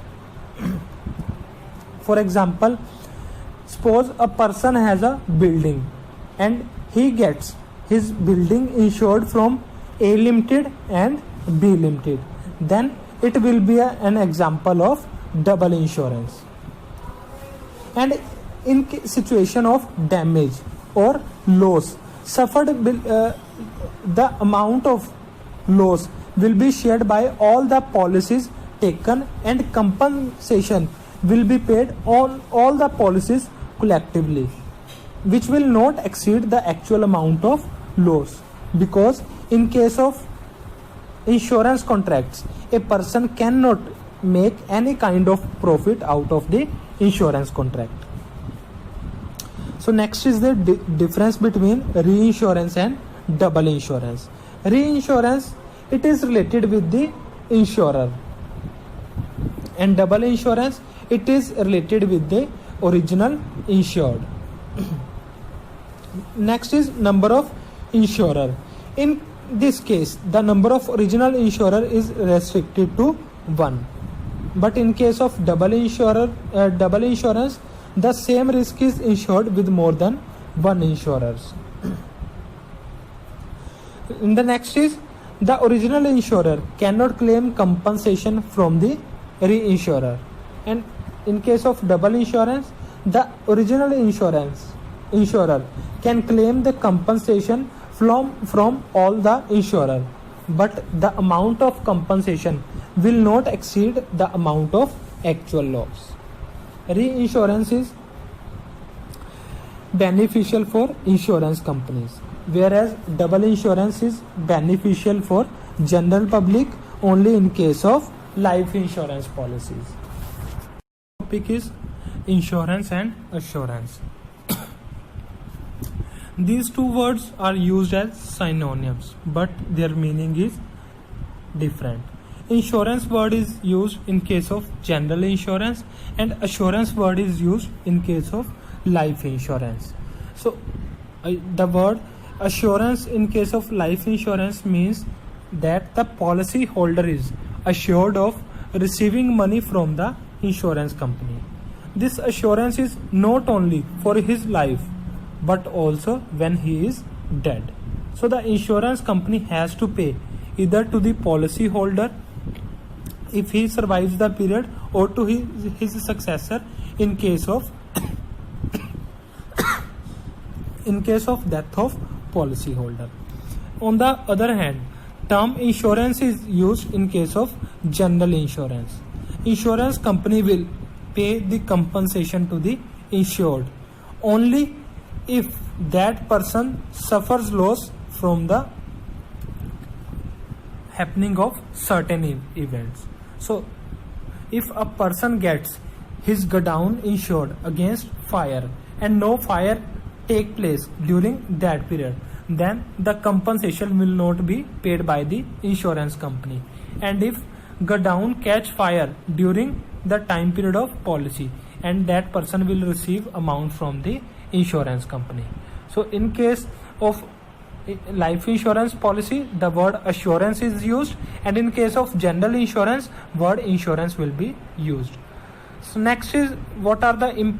For example, suppose a person has a building and he gets his building insured from A Limited and B Limited, then it will be an example of double insurance. And in situation of damage or loss suffered, the amount of loss will be shared by all the policies taken, and compensation will be paid on all the policies collectively, which will not exceed the actual amount of loss, because in case of insurance contracts, a person cannot make any kind of profit out of the insurance contract. So next is the difference between reinsurance and double insurance. Reinsurance, it is related with the insurer, and double insurance, it is related with the original insured. Next is number of insurer. In this case, the number of original insurer is restricted to 1, but in case of double insurance, the same risk is insured with more than one insurers. The next is the original insurer cannot claim compensation from the reinsurer, and in case of double insurance, the original insurer can claim the compensation from all the insurer, but the amount of compensation will not exceed the amount of actual loss. Reinsurance is beneficial for insurance companies, whereas double insurance is beneficial for general public only in case of life insurance policies. Topic is insurance and assurance. These two words are used as synonyms, but their meaning is different. Insurance word is used in case of general insurance, and assurance word is used in case of life insurance. So the word assurance in case of life insurance means that the policy holder is assured of receiving money from the insurance company. This assurance is not only for his life but also when he is dead. So the insurance company has to pay either to the policy holder if he survives the period, or to his successor in case of death of policy holder. On the other hand, term insurance is used in case of general insurance. Insurance company will pay the compensation to the insured only if that person suffers loss from the happening of certain events. So if a person gets his godown insured against fire and no fire take place during that period, then the compensation will not be paid by the insurance company. And if godown catch fire during the time period of policy, and that person will receive amount from the insurance company. So in case of life insurance policy, the word assurance is used, and in case of general insurance, word insurance will be used. So next is, what are the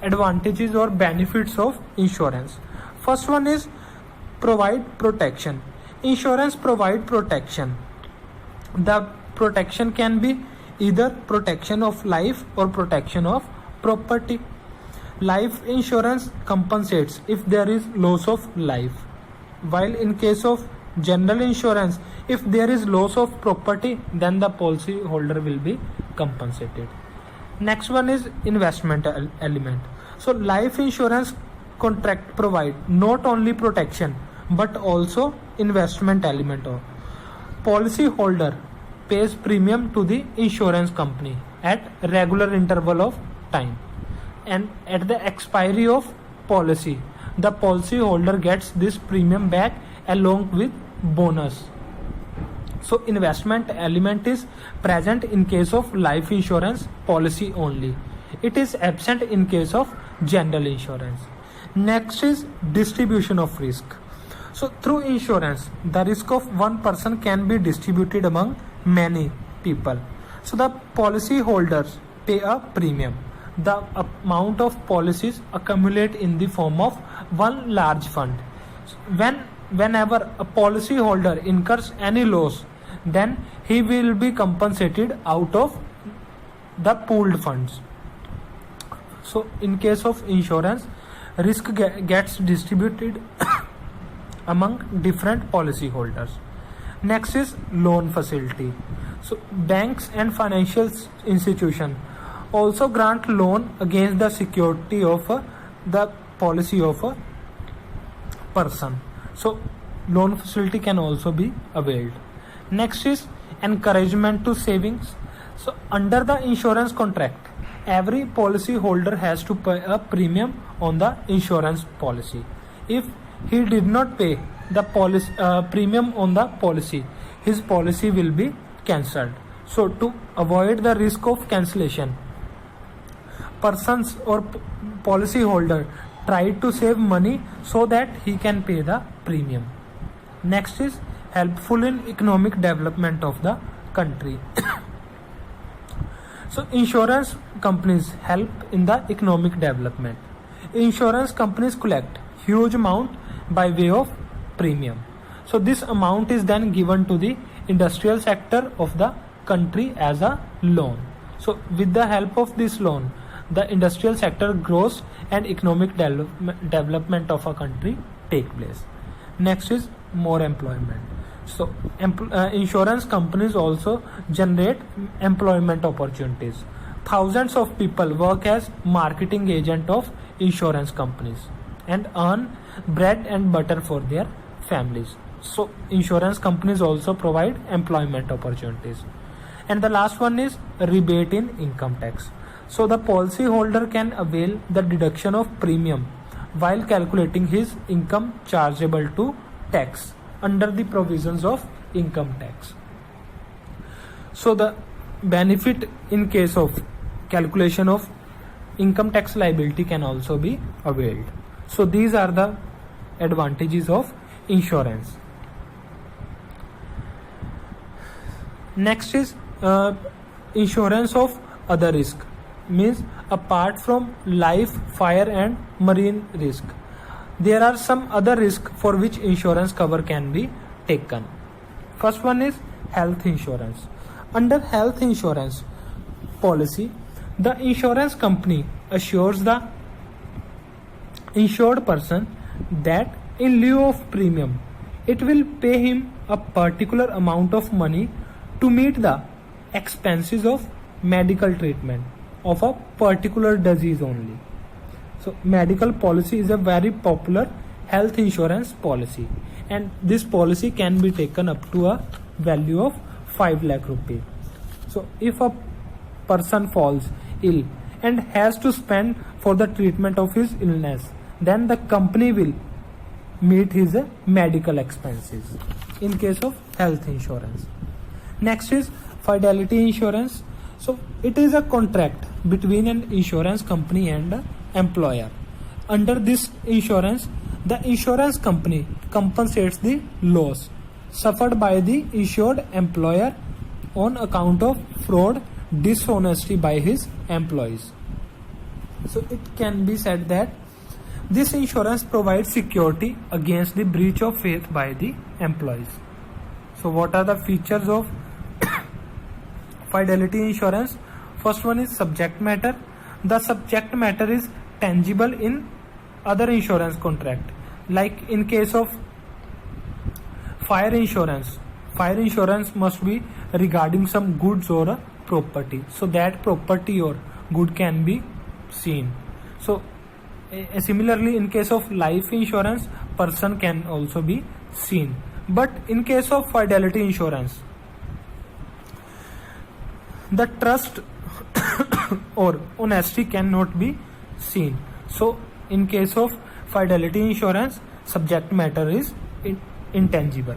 advantages or benefits of insurance? First one is provide protection. Insurance provide protection. The protection can be either protection of life or protection of property. Life insurance compensates if there is loss of life, while in case of general insurance, if there is loss of property, then the policy holder will be compensated. Next one is investment element. So life insurance contract provide not only protection but also investment element. Of policy holder pays premium to the insurance company at regular interval of time, and at the expiry of policy, the policy holder gets this premium back along with bonus. So investment element is present in case of life insurance policy only. It is absent in case of general insurance. Next is distribution of risk. So through insurance, the risk of one person can be distributed among many people. So the policy holders pay a premium. The amount of policies accumulate in the form of one large fund. Whenever a policy holder incurs any loss, then he will be compensated out of the pooled funds. So in case of insurance, risk gets distributed among different policy holders. Next is loan facility. So banks and financial institutions also grant loan against the security of the policy of a person. So loan facility can also be availed. Next is encouragement to savings. So under the insurance contract, every policy holder has to pay a premium on the insurance policy. If he did not pay the policy premium on the policy, his policy will be cancelled. So to avoid the risk of cancellation, persons or policy holder try to save money so that he can pay the premium. Next is helpful in economic development of the country. So insurance companies help in the economic development. Insurance companies collect huge amount by way of premium. So this amount is then given to the industrial sector of the country as a loan. So with the help of this loan, the industrial sector grows and economic development of a country take place. Next is more employment. So insurance companies also generate employment opportunities. Thousands of people work as marketing agent of insurance companies and earn bread and butter for their families. So insurance companies also provide employment opportunities. And the last one is rebate in income tax. So the policyholder can avail the deduction of premium while calculating his income chargeable to tax under the provisions of income tax. So the benefit in case of calculation of income tax liability can also be availed. So these are the advantages of insurance. Next is insurance of other risk, means apart from life, fire and marine risk, there are some other risk for which insurance cover can be taken. First one is health insurance. Under health insurance policy, the insurance company assures the insured person that in lieu of premium, it will pay him a particular amount of money to meet the expenses of medical treatment of a particular disease only. So medical policy is a very popular health insurance policy, and this policy can be taken up to a value of 5 lakh rupees. So if a person falls ill and has to spend for the treatment of his illness, then the company will meet his medical expenses in case of health insurance. Next is fidelity insurance. So it is a contract between an insurance company and an employer. Under this insurance, the insurance company compensates the loss suffered by the insured employer on account of fraud, dishonesty by his employees. So it can be said that this insurance provides security against the breach of faith by the employees. So what are the features of fidelity insurance? First one is subject matter. The subject matter is tangible in other insurance contract. Like in case of fire insurance must be regarding some goods or a property, so that property or good can be seen. So similarly, in case of life insurance, person can also be seen. But in case of fidelity insurance, the trust or honesty cannot be seen. So in case of fidelity insurance, subject matter is intangible.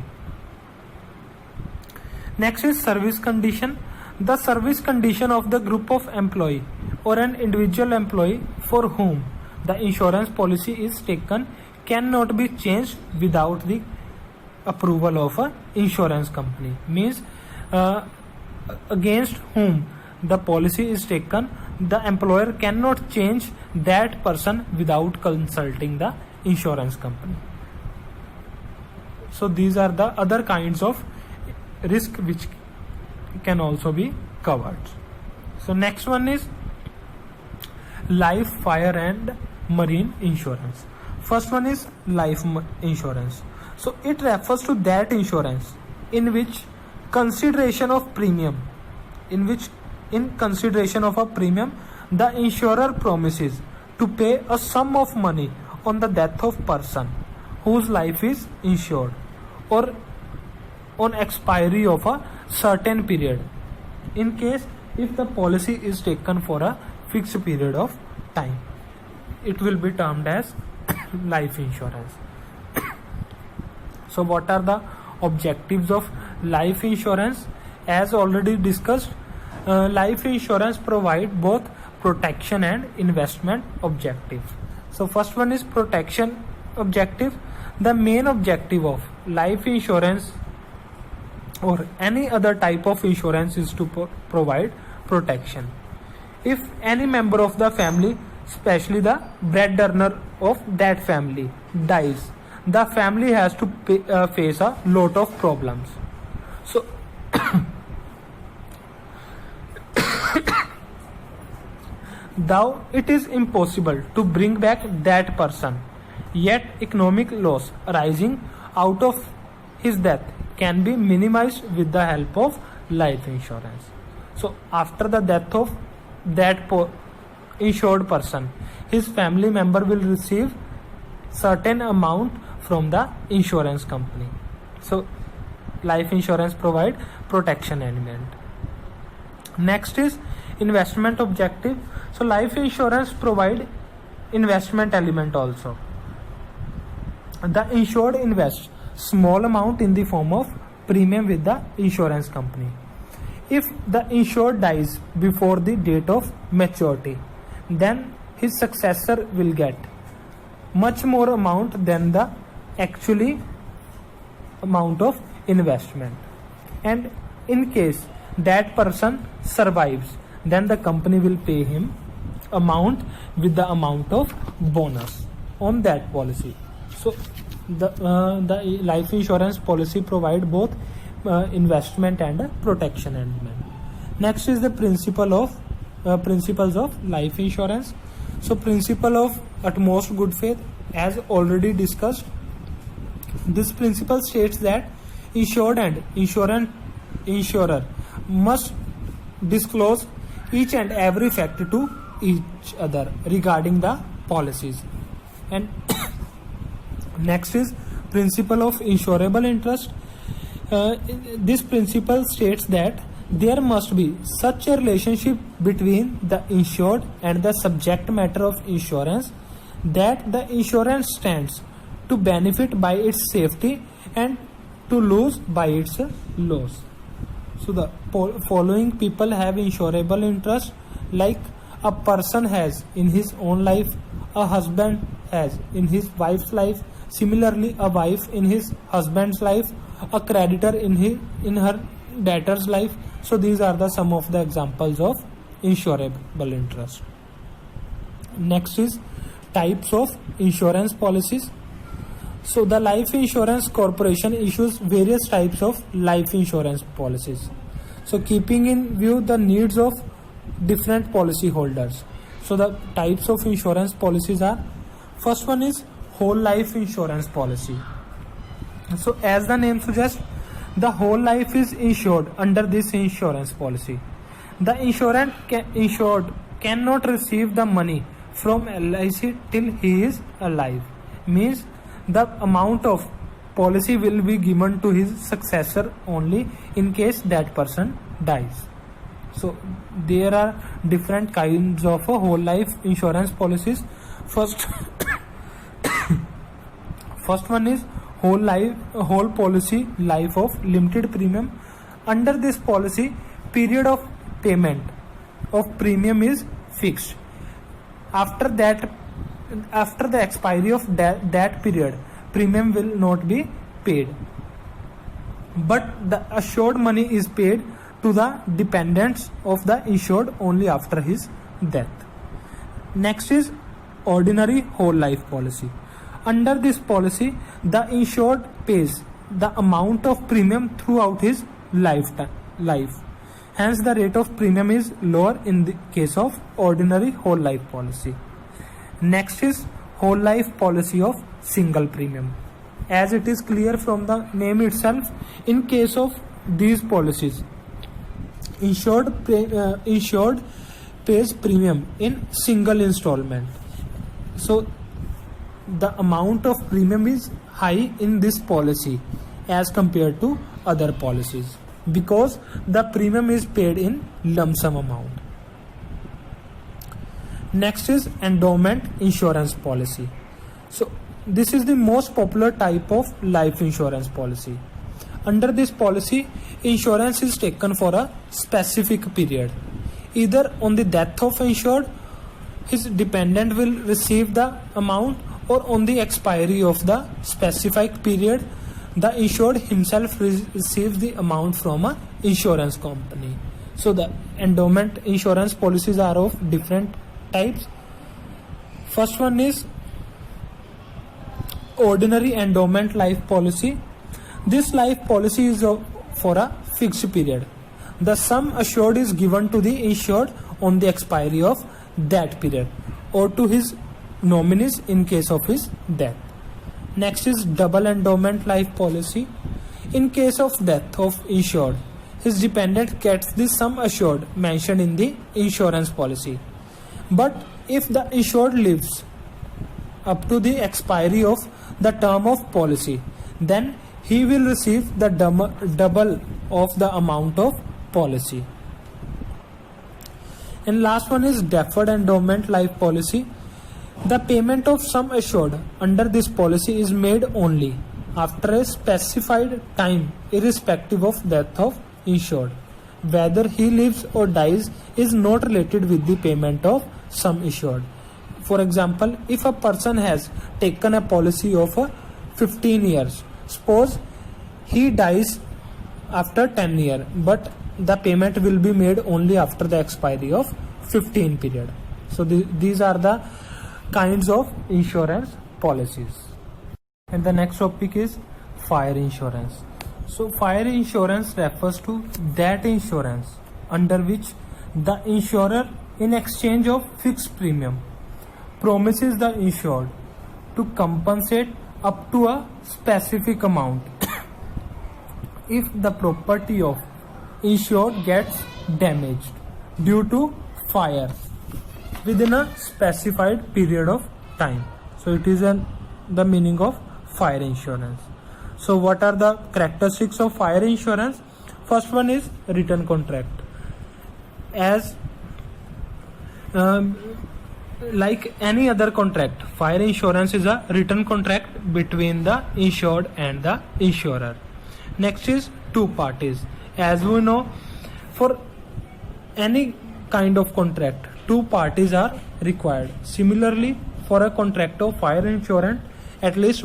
Next is service condition. The service condition of the group of employee or an individual employee for whom the insurance policy is taken cannot be changed without the approval of an insurance company. Means against whom the policy is taken, the employer cannot change that person without consulting the insurance company. So these are the other kinds of risk which can also be covered. So next one is life, fire and marine insurance. First one is life insurance. So it refers to that insurance in which consideration of premium, in consideration of a premium, the insurer promises to pay a sum of money on the death of person whose life is insured, or on expiry of a certain period, in case if the policy is taken for a fixed period of time. It will be termed as life insurance. So what are the objectives of life insurance? As already discussed, life insurance provide both protection and investment objective. So first one is protection objective. The main objective of life insurance or any other type of insurance is to provide protection. If any member of the family, especially the breadwinner of that family, dies, the family has to face a lot of problems. So though it is impossible to bring back that person, yet economic loss arising out of his death can be minimized with the help of life insurance. So after the death of that insured person, his family member will receive certain amount from the insurance company. So life insurance provide protection element. Next is investment objective. So life insurance provide investment element also. The insured invests small amount in the form of premium with the insurance company. If the insured dies before the date of maturity, then his successor will get much more amount than the actually amount of investment. And in case that person survives, then the company will pay him amount with the amount of bonus on that policy. So the life insurance policy provide both investment and protection element. Next is the principles of life insurance. So principle of utmost good faith, as already discussed. This principle states that insured and insurer must disclose each and every fact to each other regarding the policies. And next is principle of insurable interest. This principle states that there must be such a relationship between the insured and the subject matter of insurance that the insurance stands to benefit by its safety and to lose by its loss. So the following people have insurable interest, like a person has in his own life, a husband has in his wife's life, similarly a wife in his husband's life, a creditor in her debtor's life. So these are the some of the examples of insurable interest. Next is types of insurance policies. So the Life Insurance Corporation issues various types of life insurance policies. So keeping in view the needs of different policy holders. So the types of insurance policies are, first one is whole life insurance policy. So as the name suggests, the whole life is insured under this insurance policy. The insured cannot receive the money from LIC till he is alive. Means the amount of policy will be given to his successor only in case that person dies. So there are different kinds of whole life insurance policies. First one is whole policy life of limited premium. Under this policy, period of payment of premium is fixed. After the expiry of that period, premium will not be paid, but the assured money is paid to the dependents of the insured only after his death. Next is ordinary whole life policy. Under this policy, the insured pays the amount of premium throughout his life. Hence, the rate of premium is lower in the case of ordinary whole life policy. Next is whole life policy of single premium. As it is clear from the name itself, in case of these policies, insured pays premium in single installment. So the amount of premium is high in this policy as compared to other policies because the premium is paid in lump sum amount. Next is endowment insurance policy. So this is the most popular type of life insurance policy. Under this policy, insurance is taken for a specific period. Either on the death of insured, his dependent will receive the amount, or on the expiry of the specified period, the insured himself receives the amount from a insurance company. So the endowment insurance policies are of different types. First one is ordinary endowment life policy. This life policy is for a fixed period. The sum assured is given to the insured on the expiry of that period or to his nominees in case of his death. Next is double endowment life policy. In case of death of insured, his dependent gets the sum assured mentioned in the insurance policy. But if the insured lives up to the expiry of the term of policy, then he will receive the double of the amount of policy. And last one is deferred endowment life policy. The payment of sum assured under this policy is made only after a specified time, irrespective of death of insured. Whether he lives or dies is not related with the payment of sum assured. For example, if a person has taken a policy of 15 years, suppose he dies after 10 years, but the payment will be made only after the expiry of 15 period. So these are the kinds of insurance policies. And the next topic is fire insurance. So fire insurance refers to that insurance under which the insurer, in exchange of fixed premium, promises the insured to compensate up to a specific amount if the property of insured gets damaged due to fire within a specified period of time. So it is the meaning of fire insurance. So what are the characteristics of fire insurance? First one is written contract. As like any other contract, fire insurance is a written contract between the insured and the insurer. Next is two parties. As we know, for any kind of contract, two parties are required. Similarly, for a contract of fire insurance, at least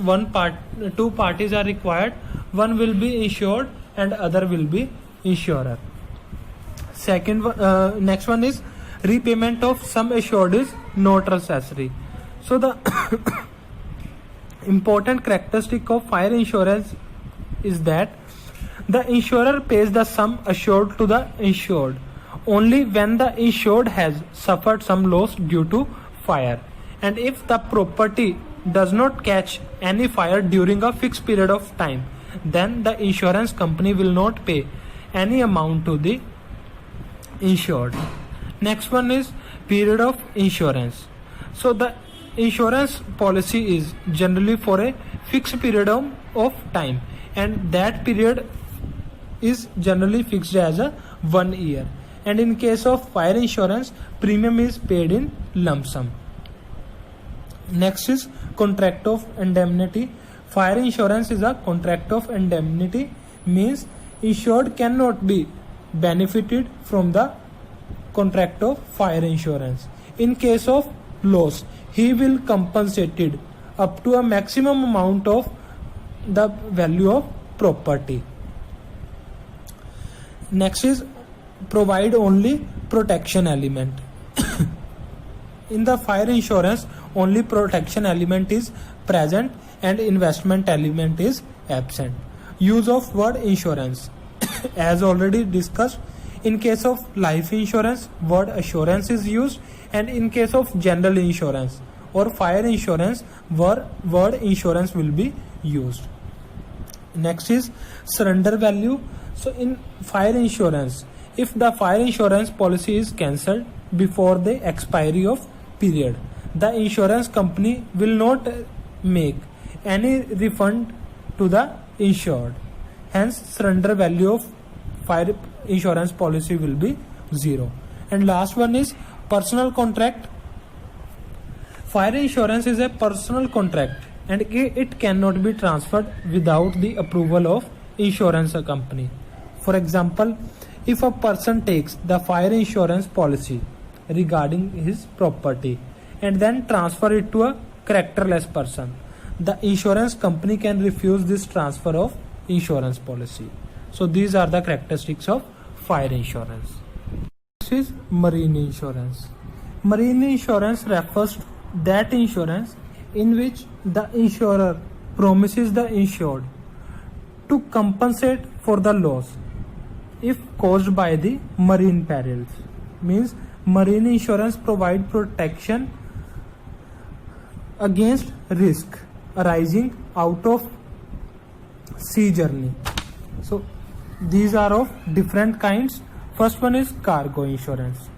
two parties are required. One will be insured and other will be insurer. Next one is repayment of sum assured is not necessary. So the important characteristic of fire insurance is that the insurer pays the sum assured to the insured only when the insured has suffered some loss due to fire, and if the property does not catch any fire during a fixed period of time, then the insurance company will not pay any amount to the insured. Next one is period of insurance. So the insurance policy is generally for a fixed period of time, and that period is generally fixed as a 1 year. And in case of fire insurance, premium is paid in lump sum. Next is contract of indemnity. Fire insurance is a contract of indemnity, means insured cannot be benefited from the contract of fire insurance. In case of loss, he will compensated up to a maximum amount of the value of property. Next is provide only protection element. In the fire insurance, only protection element is present and investment element is absent. Use of word insurance. As already discussed, in case of life insurance, word assurance is used, and in case of general insurance or fire insurance, word insurance will be used. Next is surrender value. So in fire insurance, if the fire insurance policy is cancelled before the expiry of period, the insurance company will not make any refund to the insured. Hence, surrender value of fire insurance policy will be 0. And last one is personal contract. Fire insurance is a personal contract and it cannot be transferred without the approval of insurance company. For example, if a person takes the fire insurance policy regarding his property and then transfer it to a characterless person, the insurance company can refuse this transfer of insurance policy. So these are the characteristics of fire insurance. This is marine insurance. Marine insurance refers to that insurance in which the insurer promises the insured to compensate for the loss if caused by the marine perils. Means marine insurance provide protection against risk arising out of sea journey So these are of different kinds. First one is cargo insurance.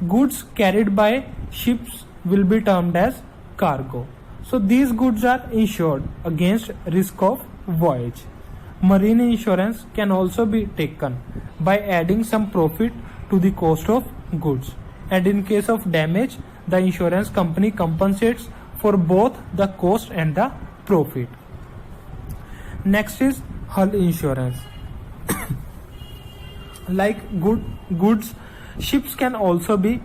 Goods carried by ships will be termed as cargo. So these goods are insured against risk of voyage. Marine insurance can also be taken by adding some profit to the cost of goods, and in case of damage, the insurance company compensates for both the cost and the profit. Next is hull insurance. Like goods, ships can also be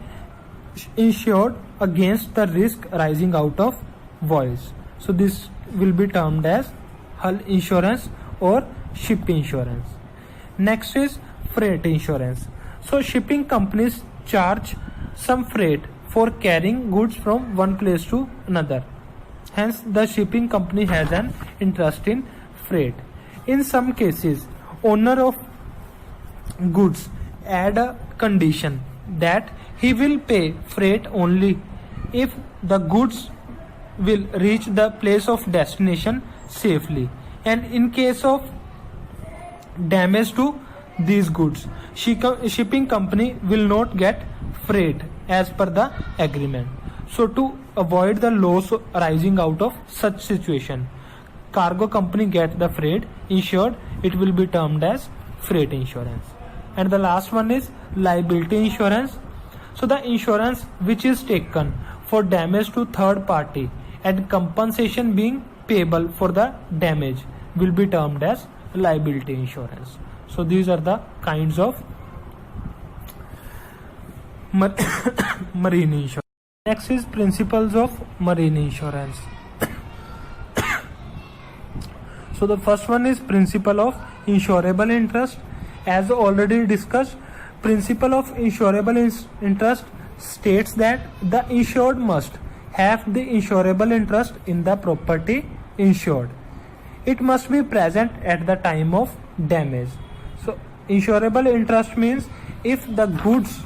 insured against the risk arising out of voyage. So this will be termed as hull insurance or ship insurance. Next is freight insurance. So shipping companies charge some freight for carrying goods from one place to another. Hence, the shipping company has an interest in freight. In some cases, owner of goods add a condition that he will pay freight only if the goods will reach the place of destination safely, and in case of damage to these goods, shipping company will not get freight as per the agreement. So to avoid the loss arising out of such situation, cargo company get the freight insured. It will be termed as freight insurance. And the last one is liability insurance. So the insurance which is taken for damage to third party and compensation being payable for the damage will be termed as liability insurance. So these are the kinds of marine insurance. Next is principles of marine insurance. So the first one is principle of insurable interest. As already discussed, principle of insurable interest states that the insured must have the insurable interest in the property insured. It must be present at the time of damage. So insurable interest means if the goods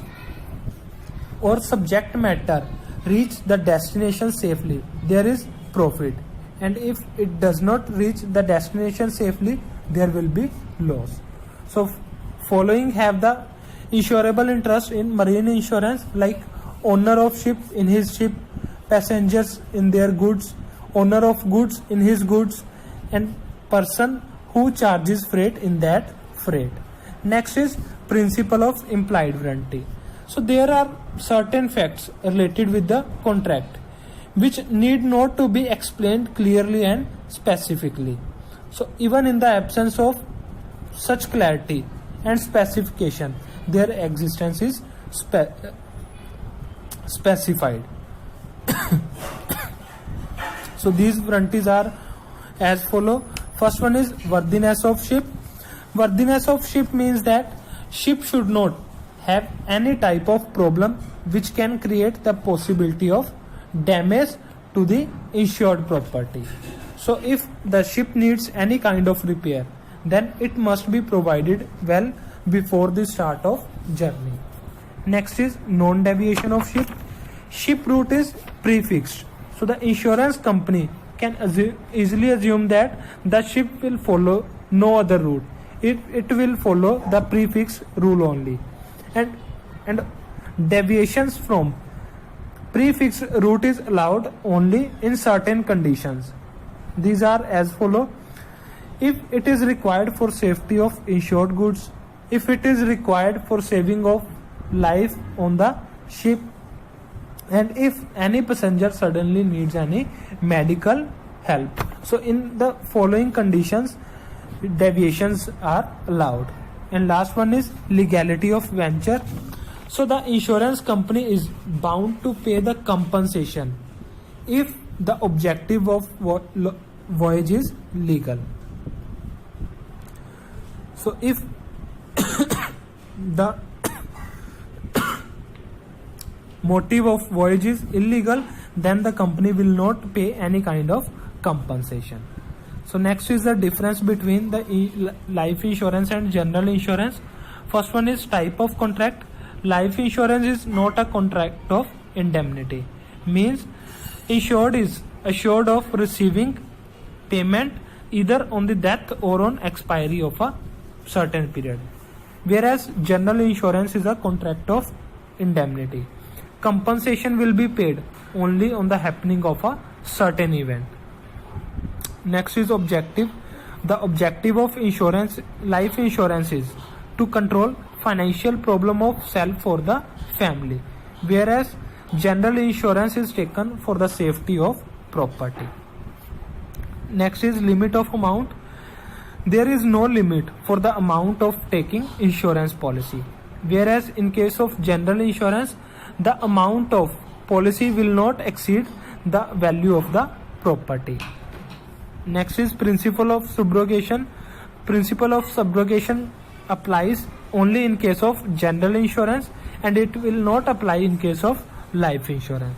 or subject matter reach the destination safely, there is profit, and if it does not reach the destination safely, there will be loss. So following have the insurable interest in marine insurance, like owner of ship in his ship, passengers in their goods, owner of goods in his goods, and person who charges freight in that freight. Next is principle of implied warranty. So there are certain facts related with the contract which need not to be explained clearly and specifically. So even in the absence of such clarity and specification, their existence is specified. So these warranties are as follow. First one is worthiness of ship. Worthiness of ship means that ship should not have any type of problem which can create the possibility of damage to the insured property. So if the ship needs any kind of repair, then it must be provided well before the start of journey. Next is non-deviation of ship. Ship route is prefixed, so the insurance company can easily assume that the ship will follow no other route. It will follow the prefix rule only, and deviations from prefix route is allowed only in certain conditions. These are as follow: if it is required for safety of insured goods, if it is required for saving of life on the ship, and if any passenger suddenly needs any medical help. So in the following conditions, deviations are allowed. And last one is legality of venture. So the insurance company is bound to pay the compensation if the objective of voyage is legal. So if the motive of voyage is illegal, then the company will not pay any kind of compensation. So next is the difference between the life insurance and general insurance. First one is type of contract. Life insurance is not a contract of indemnity. Means insured is assured of receiving payment either on the death or on expiry of a certain period. Whereas general insurance is a contract of indemnity. Compensation will be paid only on the happening of a certain event. Next is objective. The objective of insurance, life insurance, is to control financial problem of self or the family, whereas general insurance is taken for the safety of property. Next is limit of amount. There is no limit for the amount of taking insurance policy, whereas in case of general insurance, the amount of policy will not exceed the value of the property. Next is principle of subrogation. Principle of subrogation applies only in case of general insurance and it will not apply in case of life insurance.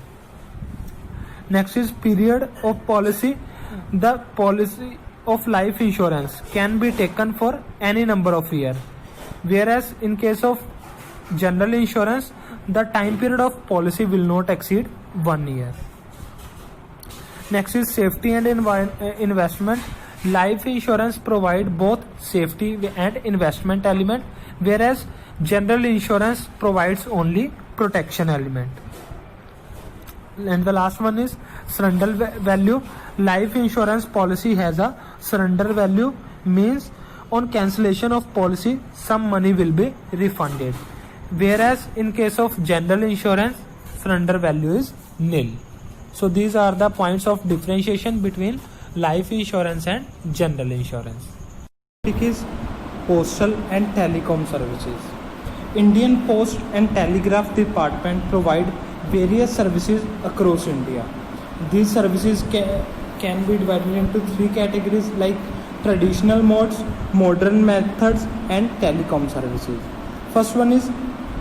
Next is period of policy. The policy of life insurance can be taken for any number of years, whereas in case of general insurance, the time period of policy will not exceed 1 year. Next is safety and investment. Life insurance provide both safety and investment element, whereas general insurance provides only protection element. And the last one is surrender value. Life insurance policy has a surrender value, means on cancellation of policy some money will be refunded, whereas in case of general insurance surrender value is nil. So these are the points of differentiation between life insurance and general insurance. It is postal and telecom services. Indian Post and Telegraph Department provide various services across India. These services can be divided into 3 categories like traditional modes, modern methods and telecom services. First one is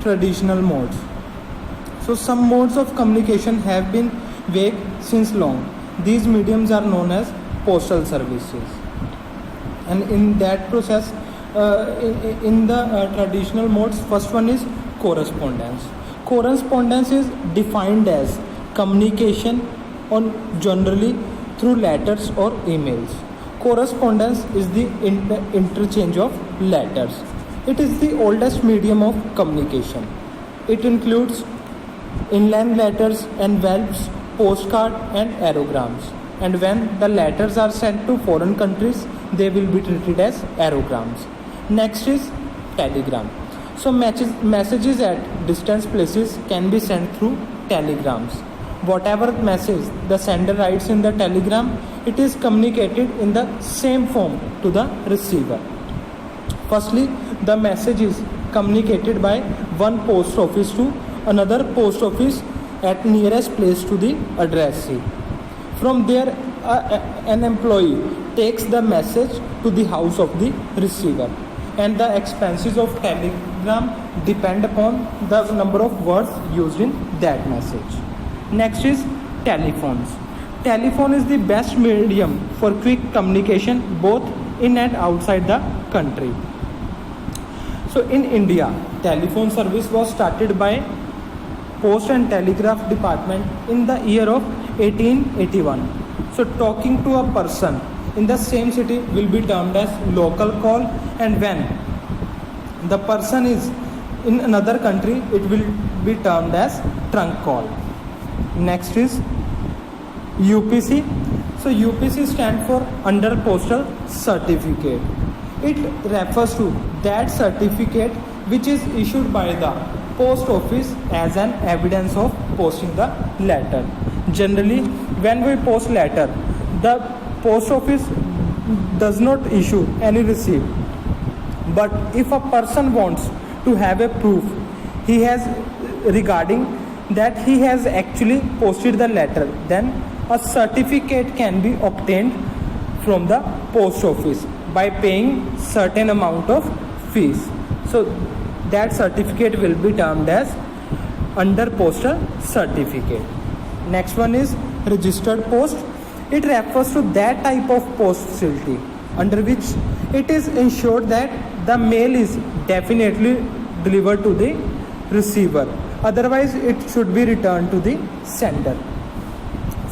traditional modes. So some modes of communication have been vague since long. These mediums are known as postal services, and in that process, in the traditional modes, first one is correspondence. Correspondence is defined as communication on generally through letters or emails. Correspondence is the interchange of letters. It is the oldest medium of communication. It includes inland letters, envelopes, postcard and aerograms. And when the letters are sent to foreign countries, they will be treated as aerograms. Next is telegram. So messages at distant places can be sent through telegrams. Whatever message the sender writes in the telegram, it is communicated in the same form to the receiver. Firstly, the message is communicated by one post office to another post office at nearest place to the addressee. From there, an employee takes the message to the house of the receiver, and the expenses of telegram depend upon the number of words used in that message. Next is telephones. Telephone is the best medium for quick communication both in and outside the country. So in India, telephone service was started by Post and Telegraph Department in the year of 1881. So talking to a person in the same city will be termed as local call, and when the person is in another country, it will be termed as trunk call. Next is UPC. So UPC stands for Under Postal Certificate. It refers to that certificate which is issued by the post office as an evidence of posting the letter. Generally, when we post letter, the post office does not issue any receipt. But if a person wants to have a proof he has regarding that he has actually posted the letter, then a certificate can be obtained from the post office by paying certain amount of fees. So that certificate will be termed as Under Postal Certificate. Next one is registered post. It refers to that type of post facility under which it is ensured that the mail is definitely delivered to the receiver. Otherwise, it should be returned to the sender.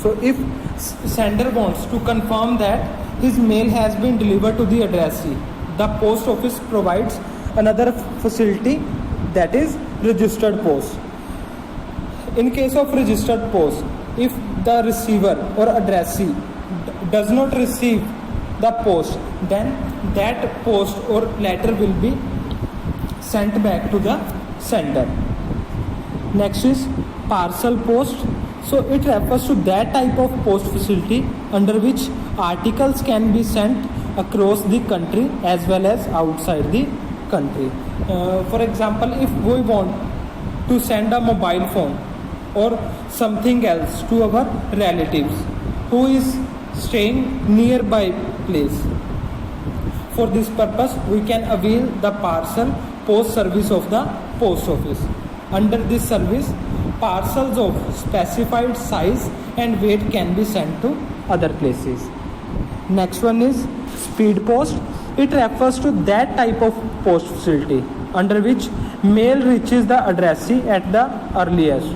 So if sender wants to confirm that his mail has been delivered to the addressee, the post office provides another facility, that is registered post. In case of registered post, if the receiver or addressee does not receive the post, then that post or letter will be sent back to the sender. Next is parcel post. So it refers to that type of post facility under which articles can be sent across the country as well as outside the country. For example, if we want to send a mobile phone or something else to our relatives who is staying nearby place, for this purpose we can avail the parcel post service of the post office. Under this service, parcels of specified size and weight can be sent to other places. Next one is speed post. It refers to that type of post facility under which mail reaches the addressee at the earliest,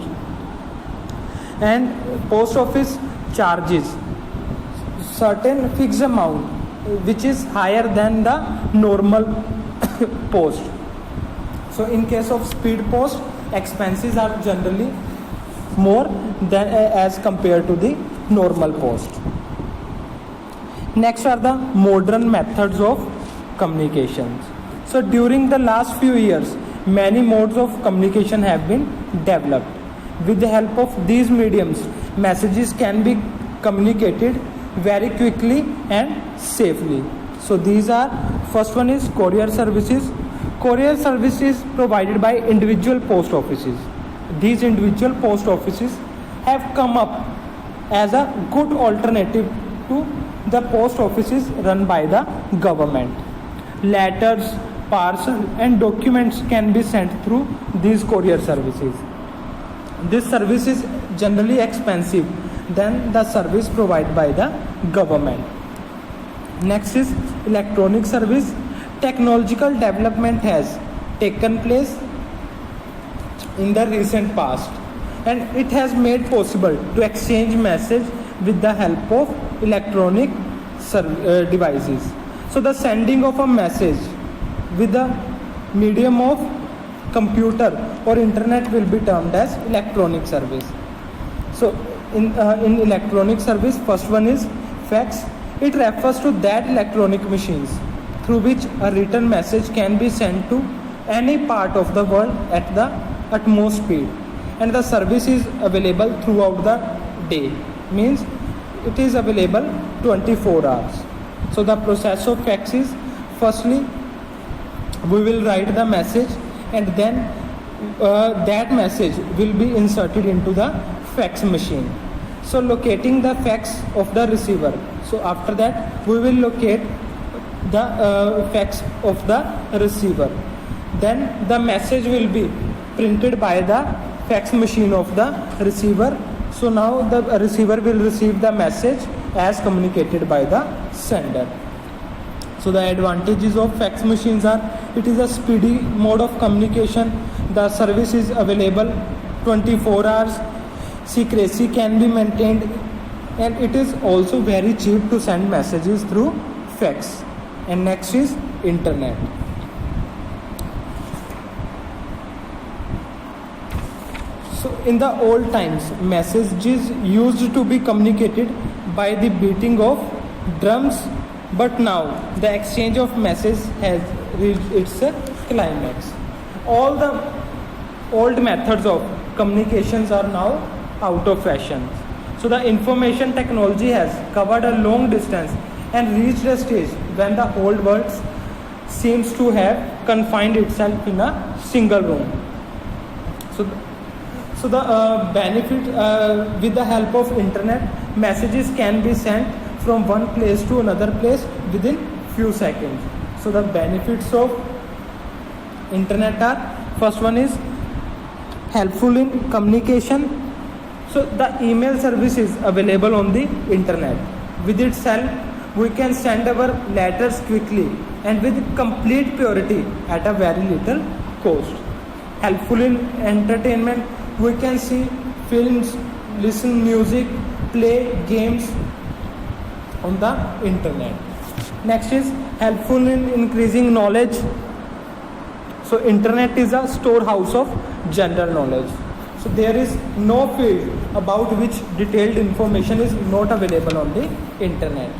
and post office charges certain fixed amount which is higher than the normal post. So in case of speed post, expenses are generally more than as compared to the normal post. Next are the modern methods of communications. So during the last few years, many modes of communication have been developed. With the help of these mediums, messages can be communicated very quickly and safely. So these are, first one is courier services. Courier service is provided by individual post offices. These individual post offices have come up as a good alternative to the post offices run by the government. Letters, parcels and documents can be sent through these courier services. This service is generally expensive than the service provided by the government. Next is electronic service. Technological development has taken place in the recent past, and it has made possible to exchange message with the help of electronic devices. So the sending of a message with the medium of computer or internet will be termed as electronic service. So in electronic service, first one is fax. It refers to that electronic machines through which a written message can be sent to any part of the world at the utmost speed, and the service is available throughout the day, means it is available 24 hours. So the process of fax is, firstly we will write the message, and then that message will be inserted into the fax machine. So locating the fax of the receiver, so after that we will locate the fax of the receiver. Then the message will be printed by the fax machine of the receiver. So now the receiver will receive the message as communicated by the sender. So the advantages of fax machines are, it is a speedy mode of communication, the service is available 24 hours, secrecy can be maintained, and it is also very cheap to send messages through fax. And next is internet. So in the old times, messages used to be communicated by the beating of drums, but now the exchange of messages has reached its climax. All the old methods of communications are now out of fashion. So the information technology has covered a long distance and reached a stage when the whole world seems to have confined itself in a single room. So the benefit, with the help of internet, messages can be sent from one place to another place within few seconds. So the benefits of internet are, first one is helpful in communication. So the email service is available on the internet. With its help, we can send our letters quickly and with complete purity at a very little cost. Helpful in entertainment, we can see films, listen music, play games on the internet. Next is helpful in increasing knowledge. So internet is a storehouse of general knowledge. So there is no field about which detailed information is not available on the internet.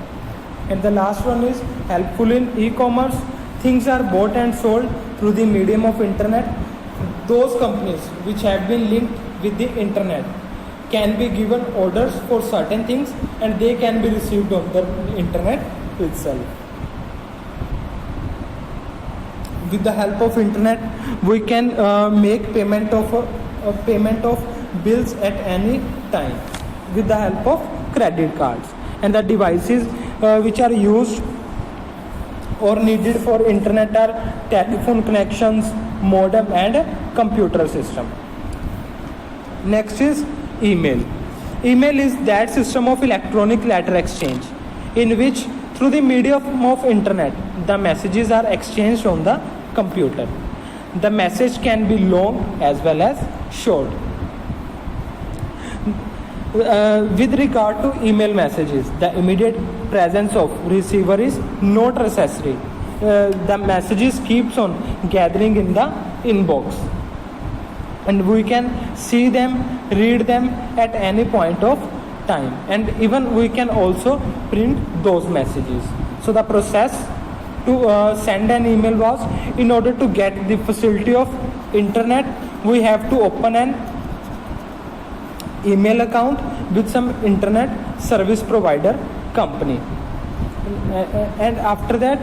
And the last one is helpful in e-commerce. Things are bought and sold through the medium of internet. Those companies which have been linked with the internet can be given orders for certain things and they can be received on the internet itself. With the help of internet, we can make payment of bills at any time with the help of credit cards. And the devices which are used or needed for internet are telephone connections, modem and computer system. Next is email. Email is that system of electronic letter exchange in which through the medium of internet the messages are exchanged on the computer. The message can be long as well as short. With regard to email messages, the immediate presence of receiver is not necessary. The messages keeps on gathering in the inbox and we can see them, read them at any point of time, and even we can also print those messages. So the process to send an email was, in order to get the facility of internet, we have to open an email account with some internet service provider company, and after that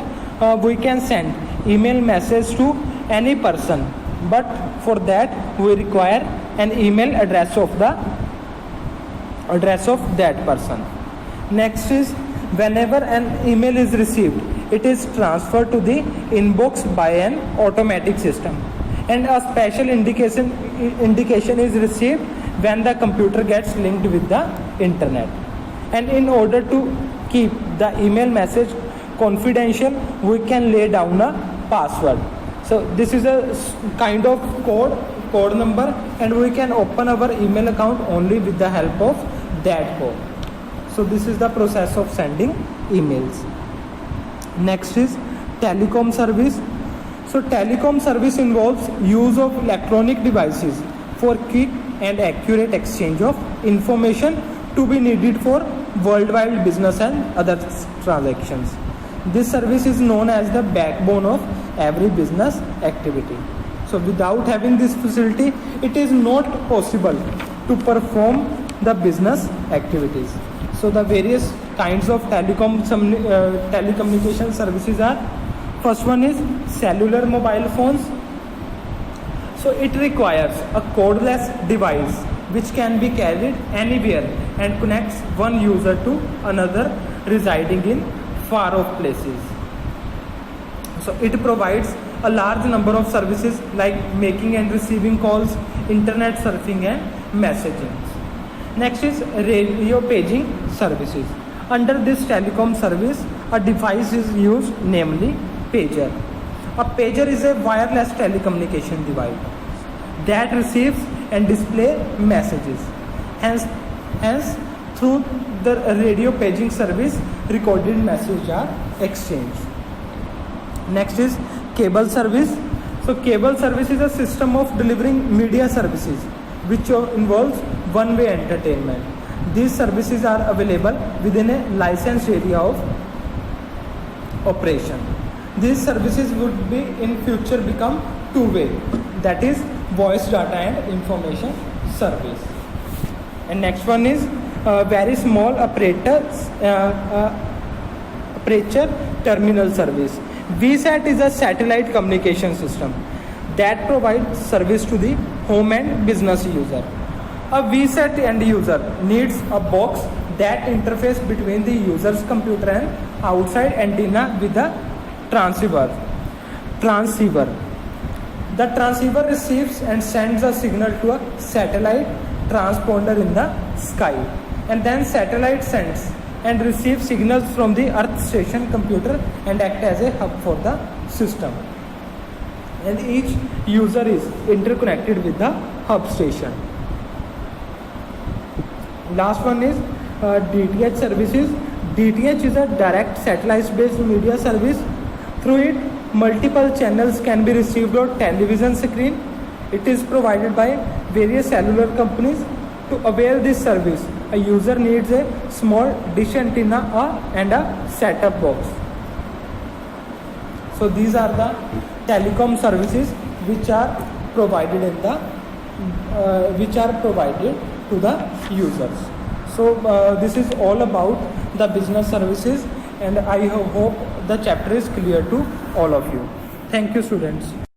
we can send email message to any person, but for that we require an email address of that person. Next is, whenever an email is received, it is transferred to the inbox by an automatic system, and a special indication is received when the computer gets linked with the internet. And in order to keep the email message confidential, we can lay down a password. So this is a kind of code number, and we can open our email account only with the help of that code. So this is the process of sending emails. Next is telecom service. So telecom service involves use of electronic devices for quick and accurate exchange of information to be needed for worldwide business and other transactions. This service is known as the backbone of every business activity. So without having this facility, it is not possible to perform the business activities. So the various kinds of telecommunication services are, first one is cellular mobile phones. So it requires a codeless device which can be carried anywhere and connects one user to another residing in far off places. So it provides a large number of services like making and receiving calls, internet surfing and messaging. Next is radio paging services. Under this telecom service, a device is used, namely pager. A pager is a wireless telecommunication device that receives and displays messages. Hence, through the radio paging service, recorded messages are exchanged. Next is cable service. So cable service is a system of delivering media services which involves one-way entertainment. These services are available within a licensed area of operation. These services would be in future become two-way, that is voice data and information service. And next one is very small aperture terminal service. VSAT is a satellite communication system that provides service to the home and business user. A VSAT end user needs a box that interface between the user's computer and outside antenna with the transceiver. The transceiver receives and sends a signal to a satellite transponder in the sky, and then satellite sends and receives signals from the Earth station computer and act as a hub for the system. And each user is interconnected with the hub station. Last one is DTH services, DTH is a direct satellite-based media service. Through it, multiple channels can be received on television screen. It is provided by various cellular companies. To avail this service, a user needs a small dish antenna and a set-top box. So these are the telecom services which are provided to the users. So this is all about the business services, and I hope the chapter is clear to all of you. Thank you, students.